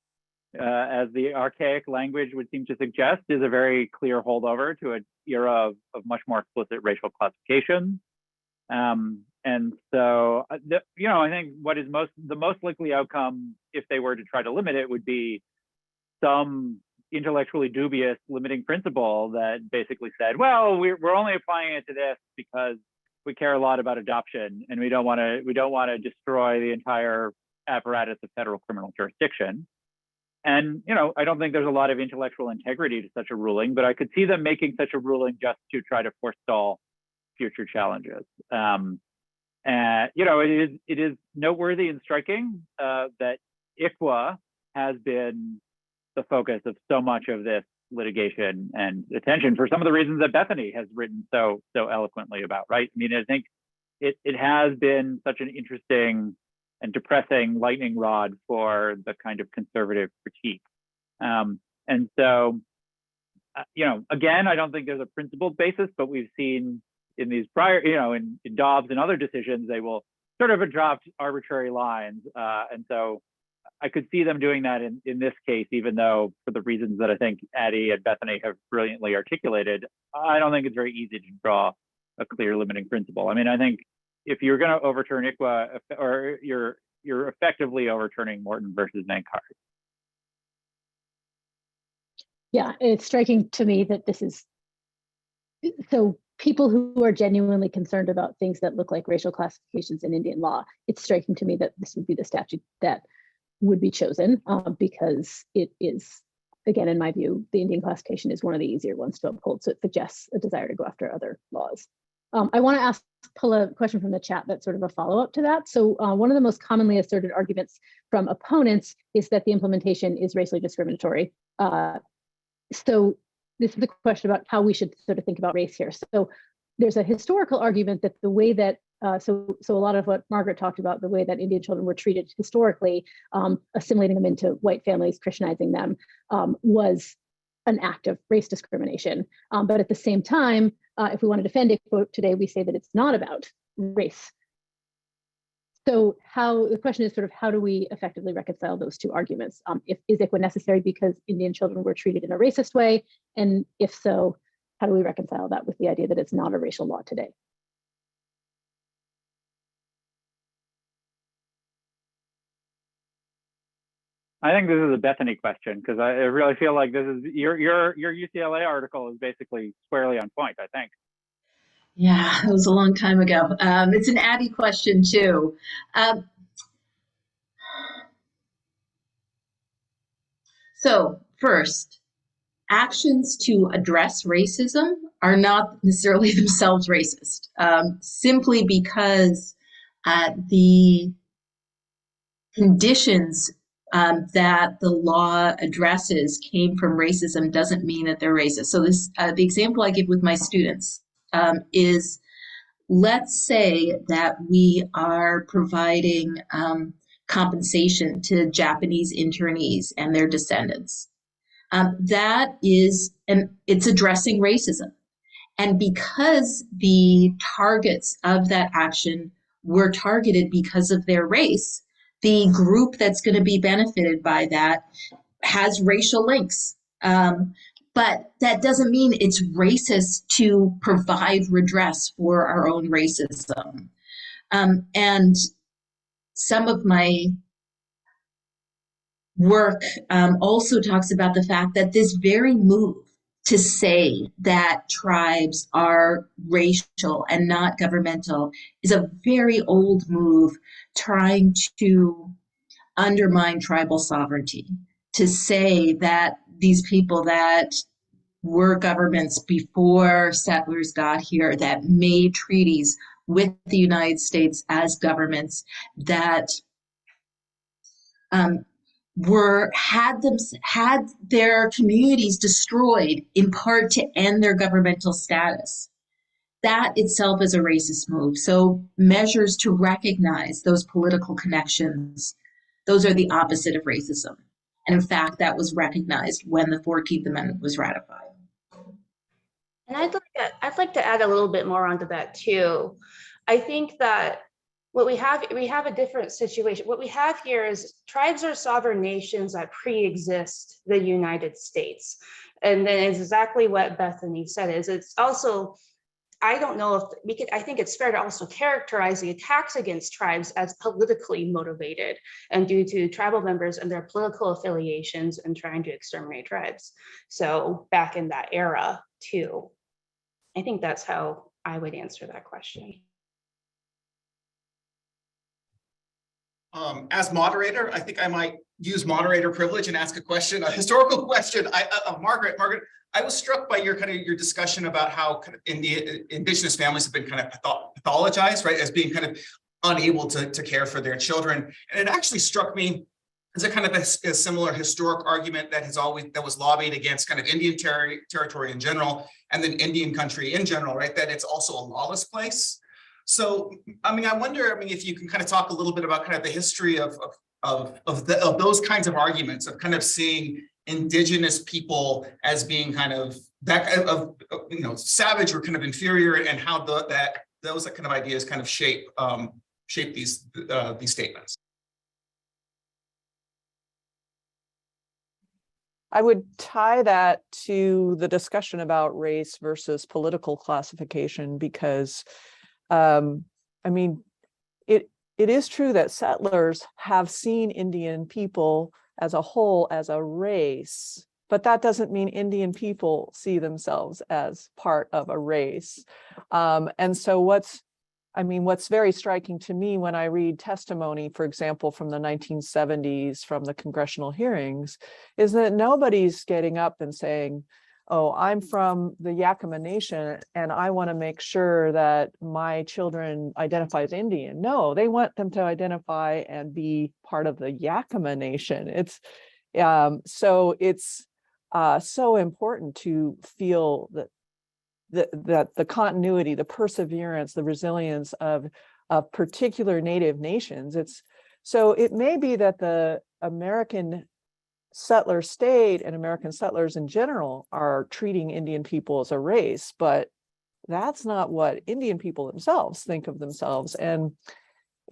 Speaker 7: as the archaic language would seem to suggest, is a very clear holdover to an era of much more explicit racial classification. And so, I think what is the most likely outcome, if they were to try to limit it, would be some intellectually dubious limiting principle that basically said, well, we're only applying it to this because we care a lot about adoption and we don't want to destroy the entire apparatus of federal criminal jurisdiction. And I don't think there's a lot of intellectual integrity to such a ruling, but I could see them making such a ruling just to try to forestall future challenges. It is noteworthy and striking that ICWA has been the focus of so much of this litigation and attention for some of the reasons that Bethany has written so eloquently about, right? I think it has been such an interesting and depressing lightning rod for the kind of conservative critique. And so, again, I don't think there's a principled basis, but we've seen in these prior, in Dobbs and other decisions, they will sort of adopt arbitrary lines. And so I could see them doing that in this case, even though for the reasons that I think Addie and Bethany have brilliantly articulated, I don't think it's very easy to draw a clear limiting principle. I think if you're going to overturn ICWA, or you're effectively overturning Morton versus Nankar.
Speaker 1: Yeah, it's striking to me that this is, so people who are genuinely concerned about things that look like racial classifications in Indian law, it's striking to me that this would be the statute that would be chosen because it is again, in my view, the Indian classification is one of the easier ones to uphold. So it suggests a desire to go after other laws. I want to pull a question from the chat that's sort of a follow-up to that. So one of the most commonly asserted arguments from opponents is that the implementation is racially discriminatory. So this is the question about how we should sort of think about race here. So there's a historical argument that the way that, so a lot of what Margaret talked about, the way that Indian children were treated historically, assimilating them into white families, Christianizing them, was an act of race discrimination. But at the same time, if we want to defend ICWA today, we say that it's not about race. So the question is sort of how do we effectively reconcile those two arguments? Is ICWA necessary because Indian children were treated in a racist way? And if so, how do we reconcile that with the idea that it's not a racial law today?
Speaker 7: I think this is a Bethany question because I really feel like this is your UCLA article is basically squarely on point, I think.
Speaker 4: Yeah, it was a long time ago. It's an Abby question too. So first, actions to address racism are not necessarily themselves racist, simply because the conditions that the law addresses came from racism doesn't mean that they're racist. So this, the example I give with my students is, let's say that we are providing compensation to Japanese internees and their descendants. That is, and it's addressing racism. And because the targets of that action were targeted because of their race, the group that's going to be benefited by that has racial links. But that doesn't mean it's racist to provide redress for our own racism. And some of my work also talks about the fact that this very move to say that tribes are racial and not governmental is a very old move trying to undermine tribal sovereignty, to say that these people that were governments before settlers got here, that made treaties with the United States as governments, that had their communities destroyed in part to end their governmental status. That itself is a racist move. So measures to recognize those political connections, those are the opposite of racism. And in fact, that was recognized when the 14th Amendment was ratified.
Speaker 6: And I'd like to add a little bit more onto that too. I think that what we have a different situation. What we have here is tribes are sovereign nations that pre-exist the United States. And then it's exactly what Bethany said is it's also, I don't know if we could, I think it's fair to also characterize the attacks against tribes as politically motivated and due to tribal members and their political affiliations and trying to exterminate tribes. So back in that era too. I think that's how I would answer that question.
Speaker 3: As moderator, I think I might use moderator privilege and ask a question, a historical question. Margaret, I was struck by your discussion about how kind of indigenous families have been kind of pathologized, right, as being kind of unable to care for their children. And it actually struck me as a kind of a similar historic argument that was lobbied against kind of Indian territory in general, and then Indian country in general, right, that it's also a lawless place. So, I mean, I wonder, if you can kind of talk a little bit about kind of the history of those kinds of arguments of kind of seeing indigenous people as being kind of that of savage or kind of inferior, and how those kind of ideas kind of shape these statements.
Speaker 5: I would tie that to the discussion about race versus political classification, because it is true that settlers have seen Indian people as a whole as a race, but that doesn't mean Indian people see themselves as part of a race. And so what's I mean, what's very striking to me when I read testimony, for example, from the 1970s, from the congressional hearings, is that nobody's getting up and saying, oh, I'm from the Yakima Nation and I want to make sure that my children identify as Indian. No, they want them to identify and be part of the Yakima Nation. It's so it's so important to feel that the continuity, the perseverance, the resilience of particular Native nations. So it may be that the American settler state and American settlers in general are treating Indian people as a race, but that's not what Indian people themselves think of themselves. And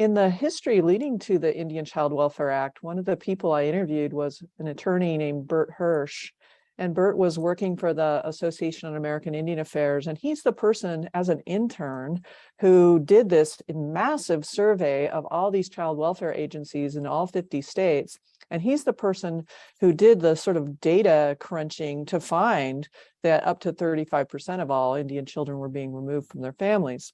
Speaker 5: in the history leading to the Indian Child Welfare Act, one of the people I interviewed was an attorney named Bert Hirsch. And Bert was working for the Association on American Indian Affairs. And he's the person, as an intern, who did this massive survey of all these child welfare agencies in all 50 states. And he's the person who did the sort of data crunching to find that up to 35% of all Indian children were being removed from their families.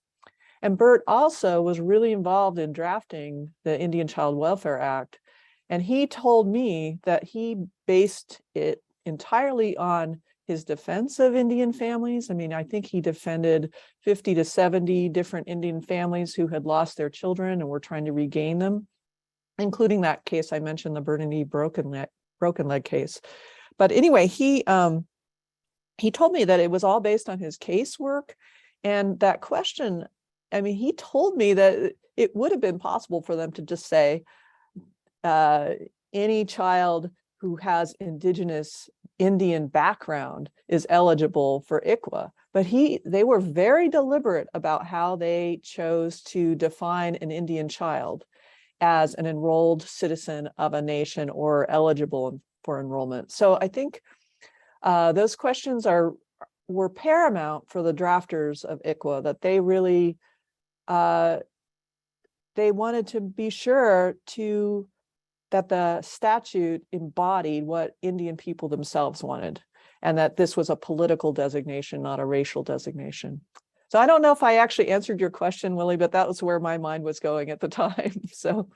Speaker 5: And Bert also was really involved in drafting the Indian Child Welfare Act. And he told me that he based it entirely on his defense of Indian families. I mean, I think he defended 50 to 70 different Indian families who had lost their children and were trying to regain them, including that case I mentioned, the Bernadette broken leg case. But anyway, he told me that it was all based on his casework. And that question, I mean, he told me that it would have been possible for them to just say, any child who has indigenous Indian background is eligible for ICWA. But they were very deliberate about how they chose to define an Indian child as an enrolled citizen of a nation or eligible for enrollment. So I think those questions were paramount for the drafters of ICWA, that they really, they wanted to be sure that the statute embodied what Indian people themselves wanted, and that this was a political designation, not a racial designation. So I don't know if I actually answered your question, Willie, but that was where my mind was going at the time. So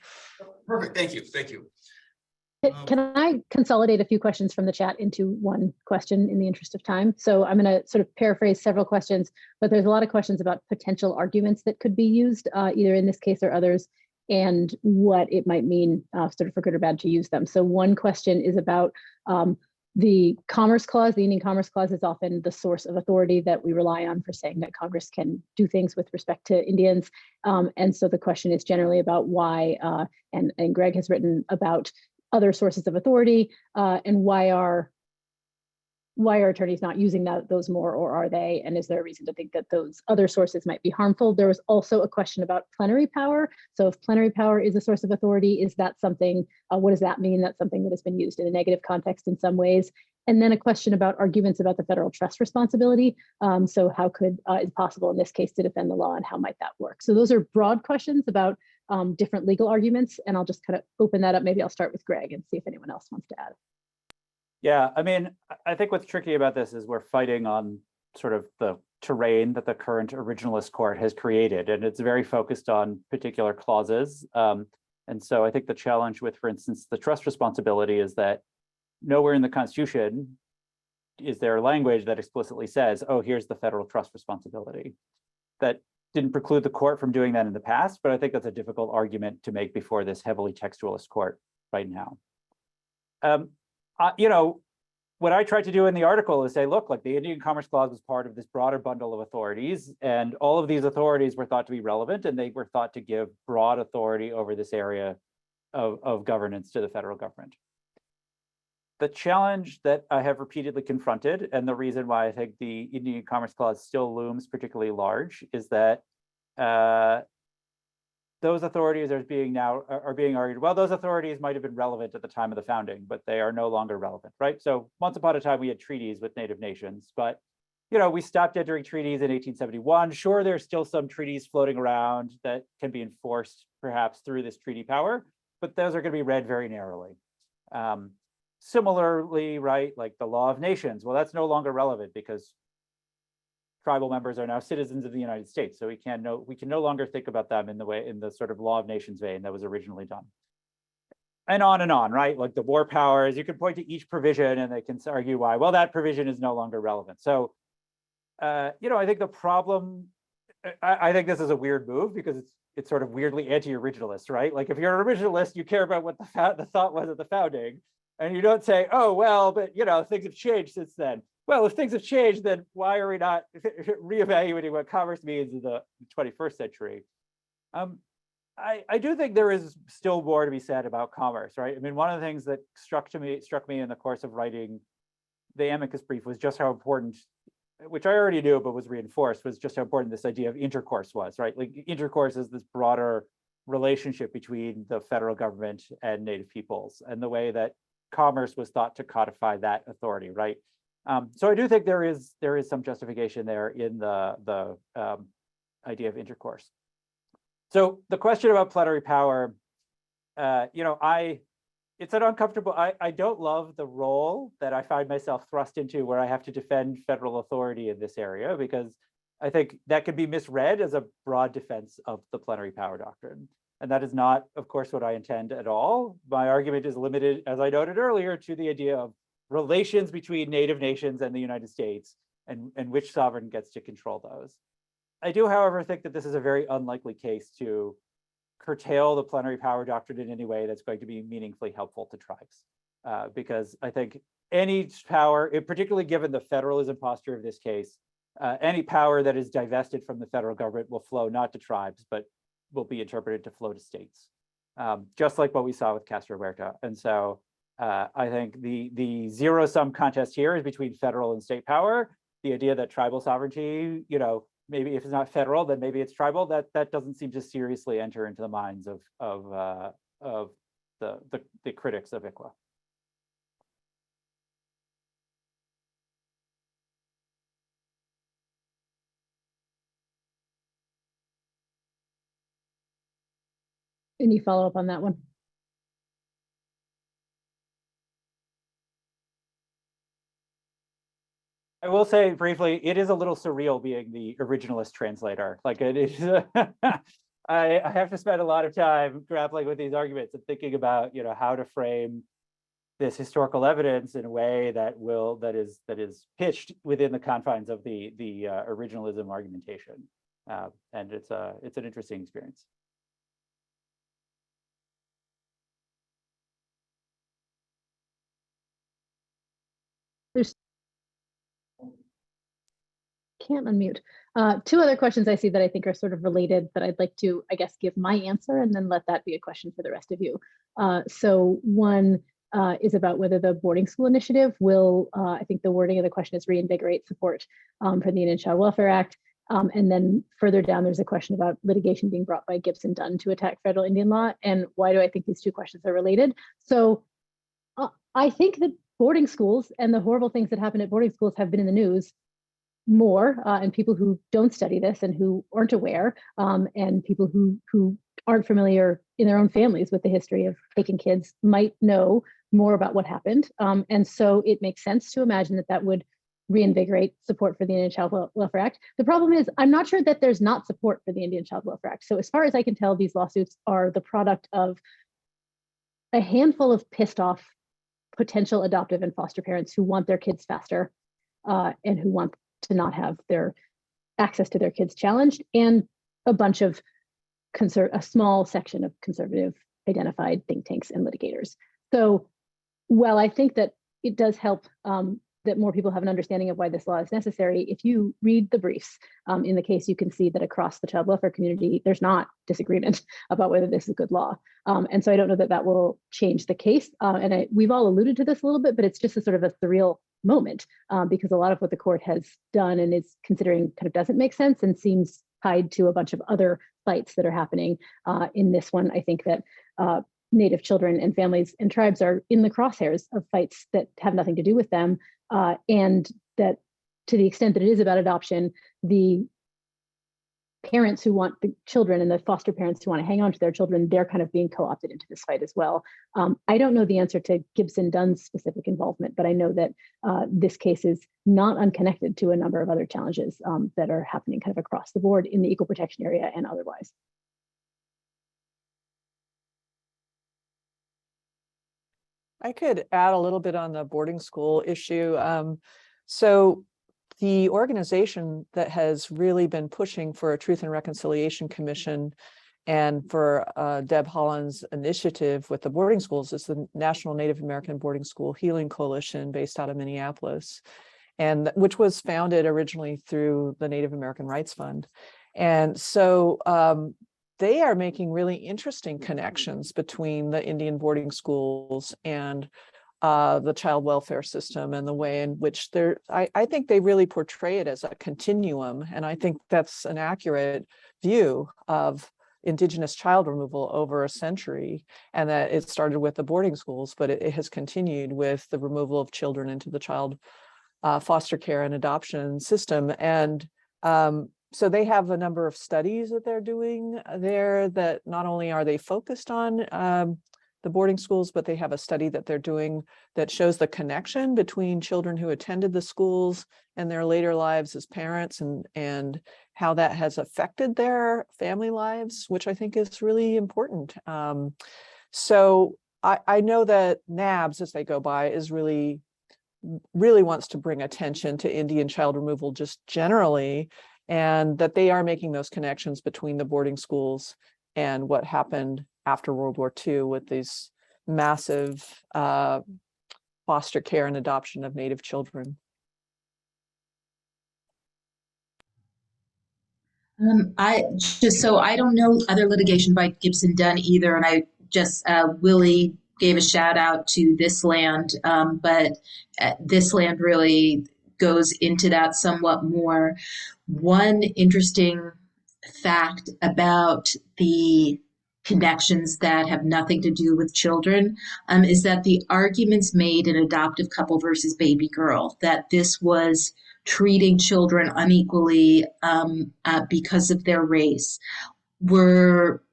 Speaker 3: Perfect. Thank you. Thank you.
Speaker 1: Can I consolidate a few questions from the chat into one question in the interest of time? So I'm going to sort of paraphrase several questions, but there's a lot of questions about potential arguments that could be used either in this case or others, and what it might mean sort of for good or bad to use them. So one question is about the Commerce Clause. The Indian Commerce Clause is often the source of authority that we rely on for saying that Congress can do things with respect to Indians. And so the question is generally about why, and Greg has written about other sources of authority and why are attorneys not using those more, or are they? And is there a reason to think that those other sources might be harmful? There was also a question about plenary power. So if plenary power is a source of authority, is that something, what does that mean? That's something that has been used in a negative context in some ways. And then a question about arguments about the federal trust responsibility. So how is it possible in this case to defend the law, and how might that work? So those are broad questions about different legal arguments. And I'll just kind of open that up. Maybe I'll start with Greg and see if anyone else wants to add.
Speaker 7: Yeah, I mean, I think what's tricky about this is we're fighting on sort of the terrain that the current originalist court has created, and it's very focused on particular clauses. And so I think the challenge with, for instance, the trust responsibility is that nowhere in the Constitution is there language that explicitly says, oh, here's the federal trust responsibility. That didn't preclude the court from doing that in the past, but I think that's a difficult argument to make before this heavily textualist court right now. You know, what I tried to do in the article is say, look, like the Indian Commerce Clause was part of this broader bundle of authorities, and all of these authorities were thought to be relevant, and they were thought to give broad authority over this area of governance to the federal government. The challenge that I have repeatedly confronted, and the reason why I think the Indian Commerce Clause still looms particularly large, is that those authorities are being argued, well, those authorities might have been relevant at the time of the founding, but they are no longer relevant, right? So once upon a time, we had treaties with Native nations, but we stopped entering treaties in 1871. Sure, there's still some treaties floating around that can be enforced perhaps through this treaty power, but those are going to be read very narrowly. Similarly, right, like the law of nations, well, that's no longer relevant because tribal members are now citizens of the United States. So we can no longer think about them in the sort of law of nations vein that was originally done. And on, right? Like the war powers, you can point to each provision and they can argue why, well, that provision is no longer relevant. So, I think the problem, I think this is a weird move because it's sort of weirdly anti-originalist, right? Like if you're an originalist, you care about what the thought was at the founding, and you don't say, oh, well, but things have changed since then. Well, if things have changed, then why are we not reevaluating what commerce means in the 21st century? I do think there is still more to be said about commerce, right? I mean, one of the things that struck me in the course of writing the amicus brief was just how important, which I already knew but was reinforced, was just how important this idea of intercourse was, right? Like intercourse is this broader relationship between the federal government and Native peoples, and the way that commerce was thought to codify that authority, right? So I do think there is some justification there in the idea of intercourse. So the question about plenary power, it's an uncomfortable, I don't love the role that I find myself thrust into where I have to defend federal authority in this area, because I think that could be misread as a broad defense of the plenary power doctrine. And that is not, of course, what I intend at all. My argument is limited, as I noted earlier, to the idea of relations between Native nations and the United States, and which sovereign gets to control those. I do, however, think that this is a very unlikely case to curtail the plenary power doctrine in any way that's going to be meaningfully helpful to tribes. Because I think any power, particularly given the federalism posture of this case, any power that is divested from the federal government will flow not to tribes, but will be interpreted to flow to states, just like what we saw with Castro Huerta. And so I think the zero-sum contest here is between federal and state power. The idea that tribal sovereignty, maybe if it's not federal, then maybe it's tribal. That doesn't seem to seriously enter into the minds of the critics of ICWA.
Speaker 1: Any follow-up on that one?
Speaker 7: I will say briefly, it is a little surreal being the originalist translator. Like it is, I have to spend a lot of time grappling with these arguments and thinking about, how to frame this historical evidence in a way that is pitched within the confines of the originalism argumentation, and it's an interesting experience.
Speaker 1: Can't unmute. Two other questions I see that I think are sort of related that I'd like to, I guess, give my answer and then let that be a question for the rest of you. So one is about whether the boarding school initiative will, I think the wording of the question is reinvigorate support for the Indian Child Welfare Act. And then further down, there's a question about litigation being brought by Gibson Dunn to attack federal Indian law. And why do I think these two questions are related? So I think that boarding schools and the horrible things that happen at boarding schools have been in the news more, and people who don't study this and who aren't aware, and people who aren't familiar in their own families with the history of taking kids might know more about what happened. And so it makes sense to imagine that that would reinvigorate support for the Indian Child Welfare Act. The problem is, I'm not sure that there's not support for the Indian Child Welfare Act. So as far as I can tell, these lawsuits are the product of a handful of pissed off potential adoptive and foster parents who want their kids faster, and who want to not have their access to their kids challenged, and a bunch of a small section of conservative identified think tanks and litigators. So while I think that it does help that more people have an understanding of why this law is necessary, if you read the briefs in the case, you can see that across the child welfare community, there's not disagreement about whether this is a good law. And so I don't know that that will change the case. And we've all alluded to this a little bit, but it's just a sort of a surreal moment, because a lot of what the court has done and is considering kind of doesn't make sense and seems tied to a bunch of other fights that are happening. In this one, I think that Native children and families and tribes are in the crosshairs of fights that have nothing to do with them, and that to the extent that it is about adoption, the parents who want the children and the foster parents who want to hang on to their children, they're kind of being co-opted into this fight as well. I don't know the answer to Gibson Dunn's specific involvement, but I know that this case is not unconnected to a number of other challenges that are happening kind of across the board in the equal protection area and otherwise.
Speaker 5: I could add a little bit on the boarding school issue. So the organization that has really been pushing for a Truth and Reconciliation Commission and for Deb Haaland's initiative with the boarding schools is the National Native American Boarding School Healing Coalition based out of Minneapolis, and which was founded originally through the Native American Rights Fund. And so they are making really interesting connections between the Indian boarding schools and the child welfare system, and the way in which I think they really portray it as a continuum. And I think that's an accurate view of Indigenous child removal over a century, and that it started with the boarding schools, but it has continued with the removal of children into the child foster care and adoption system. And so they have a number of studies that they're doing there that not only are they focused on the boarding schools, but they have a study that they're doing that shows the connection between children who attended the schools and their later lives as parents, and how that has affected their family lives, which I think is really important. So I know that NABS, as they go by, is really wants to bring attention to Indian child removal just generally, and that they are making those connections between the boarding schools and what happened after World War II with these massive foster care and adoption of Native children.
Speaker 4: I don't know other litigation by Gibson Dunn either, and I just Willie gave a shout out to This Land, but This Land really goes into that somewhat more. One interesting fact about the connections that have nothing to do with children is that the arguments made in Adoptive Couple versus Baby Girl, that this was treating children unequally because of their race, were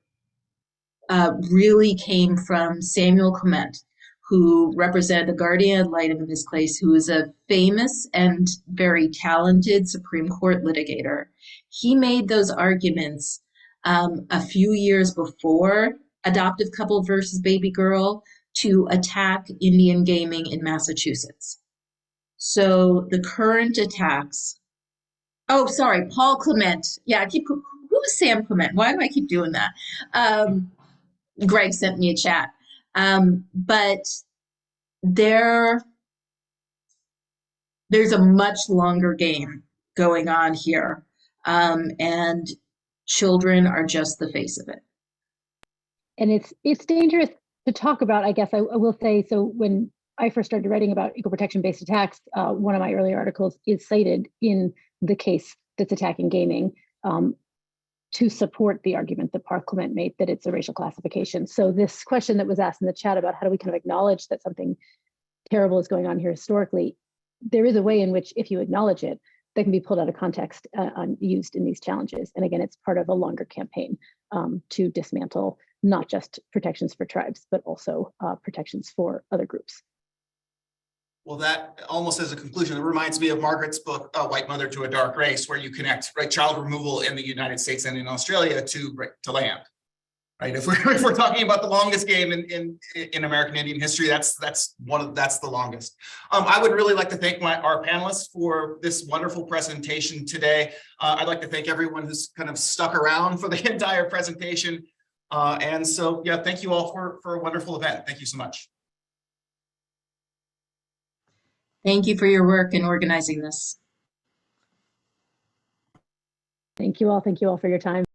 Speaker 4: really came from Samuel Clement, who represented the guardian ad litem in this case, who is a famous and very talented Supreme Court litigator. He made those arguments a few years before Adoptive Couple versus Baby Girl to attack Indian gaming in Massachusetts. So the current attacks, oh, sorry, Paul Clement. Yeah, who is Sam Clement? Why do I keep doing that? Greg sent me a chat. But there's a much longer game going on here. And children are just the face of it.
Speaker 1: And it's dangerous to talk about, I guess I will say. So when I first started writing about equal protection-based attacks, one of my earlier articles is cited in the case that's attacking gaming to support the argument that Paul Clement made that it's a racial classification. So this question that was asked in the chat about how do we kind of acknowledge that something terrible is going on here historically, there is a way in which if you acknowledge it, that can be pulled out of context and used in these challenges. And again, it's part of a longer campaign to dismantle not just protections for tribes, but also protections for other groups.
Speaker 3: Well, that almost as a conclusion, it reminds me of Margaret's book, White Mother to a Dark Race, where you connect child removal in the United States and in Australia to land. Right. If we're talking about the longest game in American Indian history, that's the longest. I would really like to thank our panelists for this wonderful presentation today. I'd like to thank everyone who's kind of stuck around for the entire presentation. And so, yeah, thank you all for a wonderful event. Thank you so much.
Speaker 4: Thank you for your work in organizing this.
Speaker 1: Thank you all. Thank you all for your time.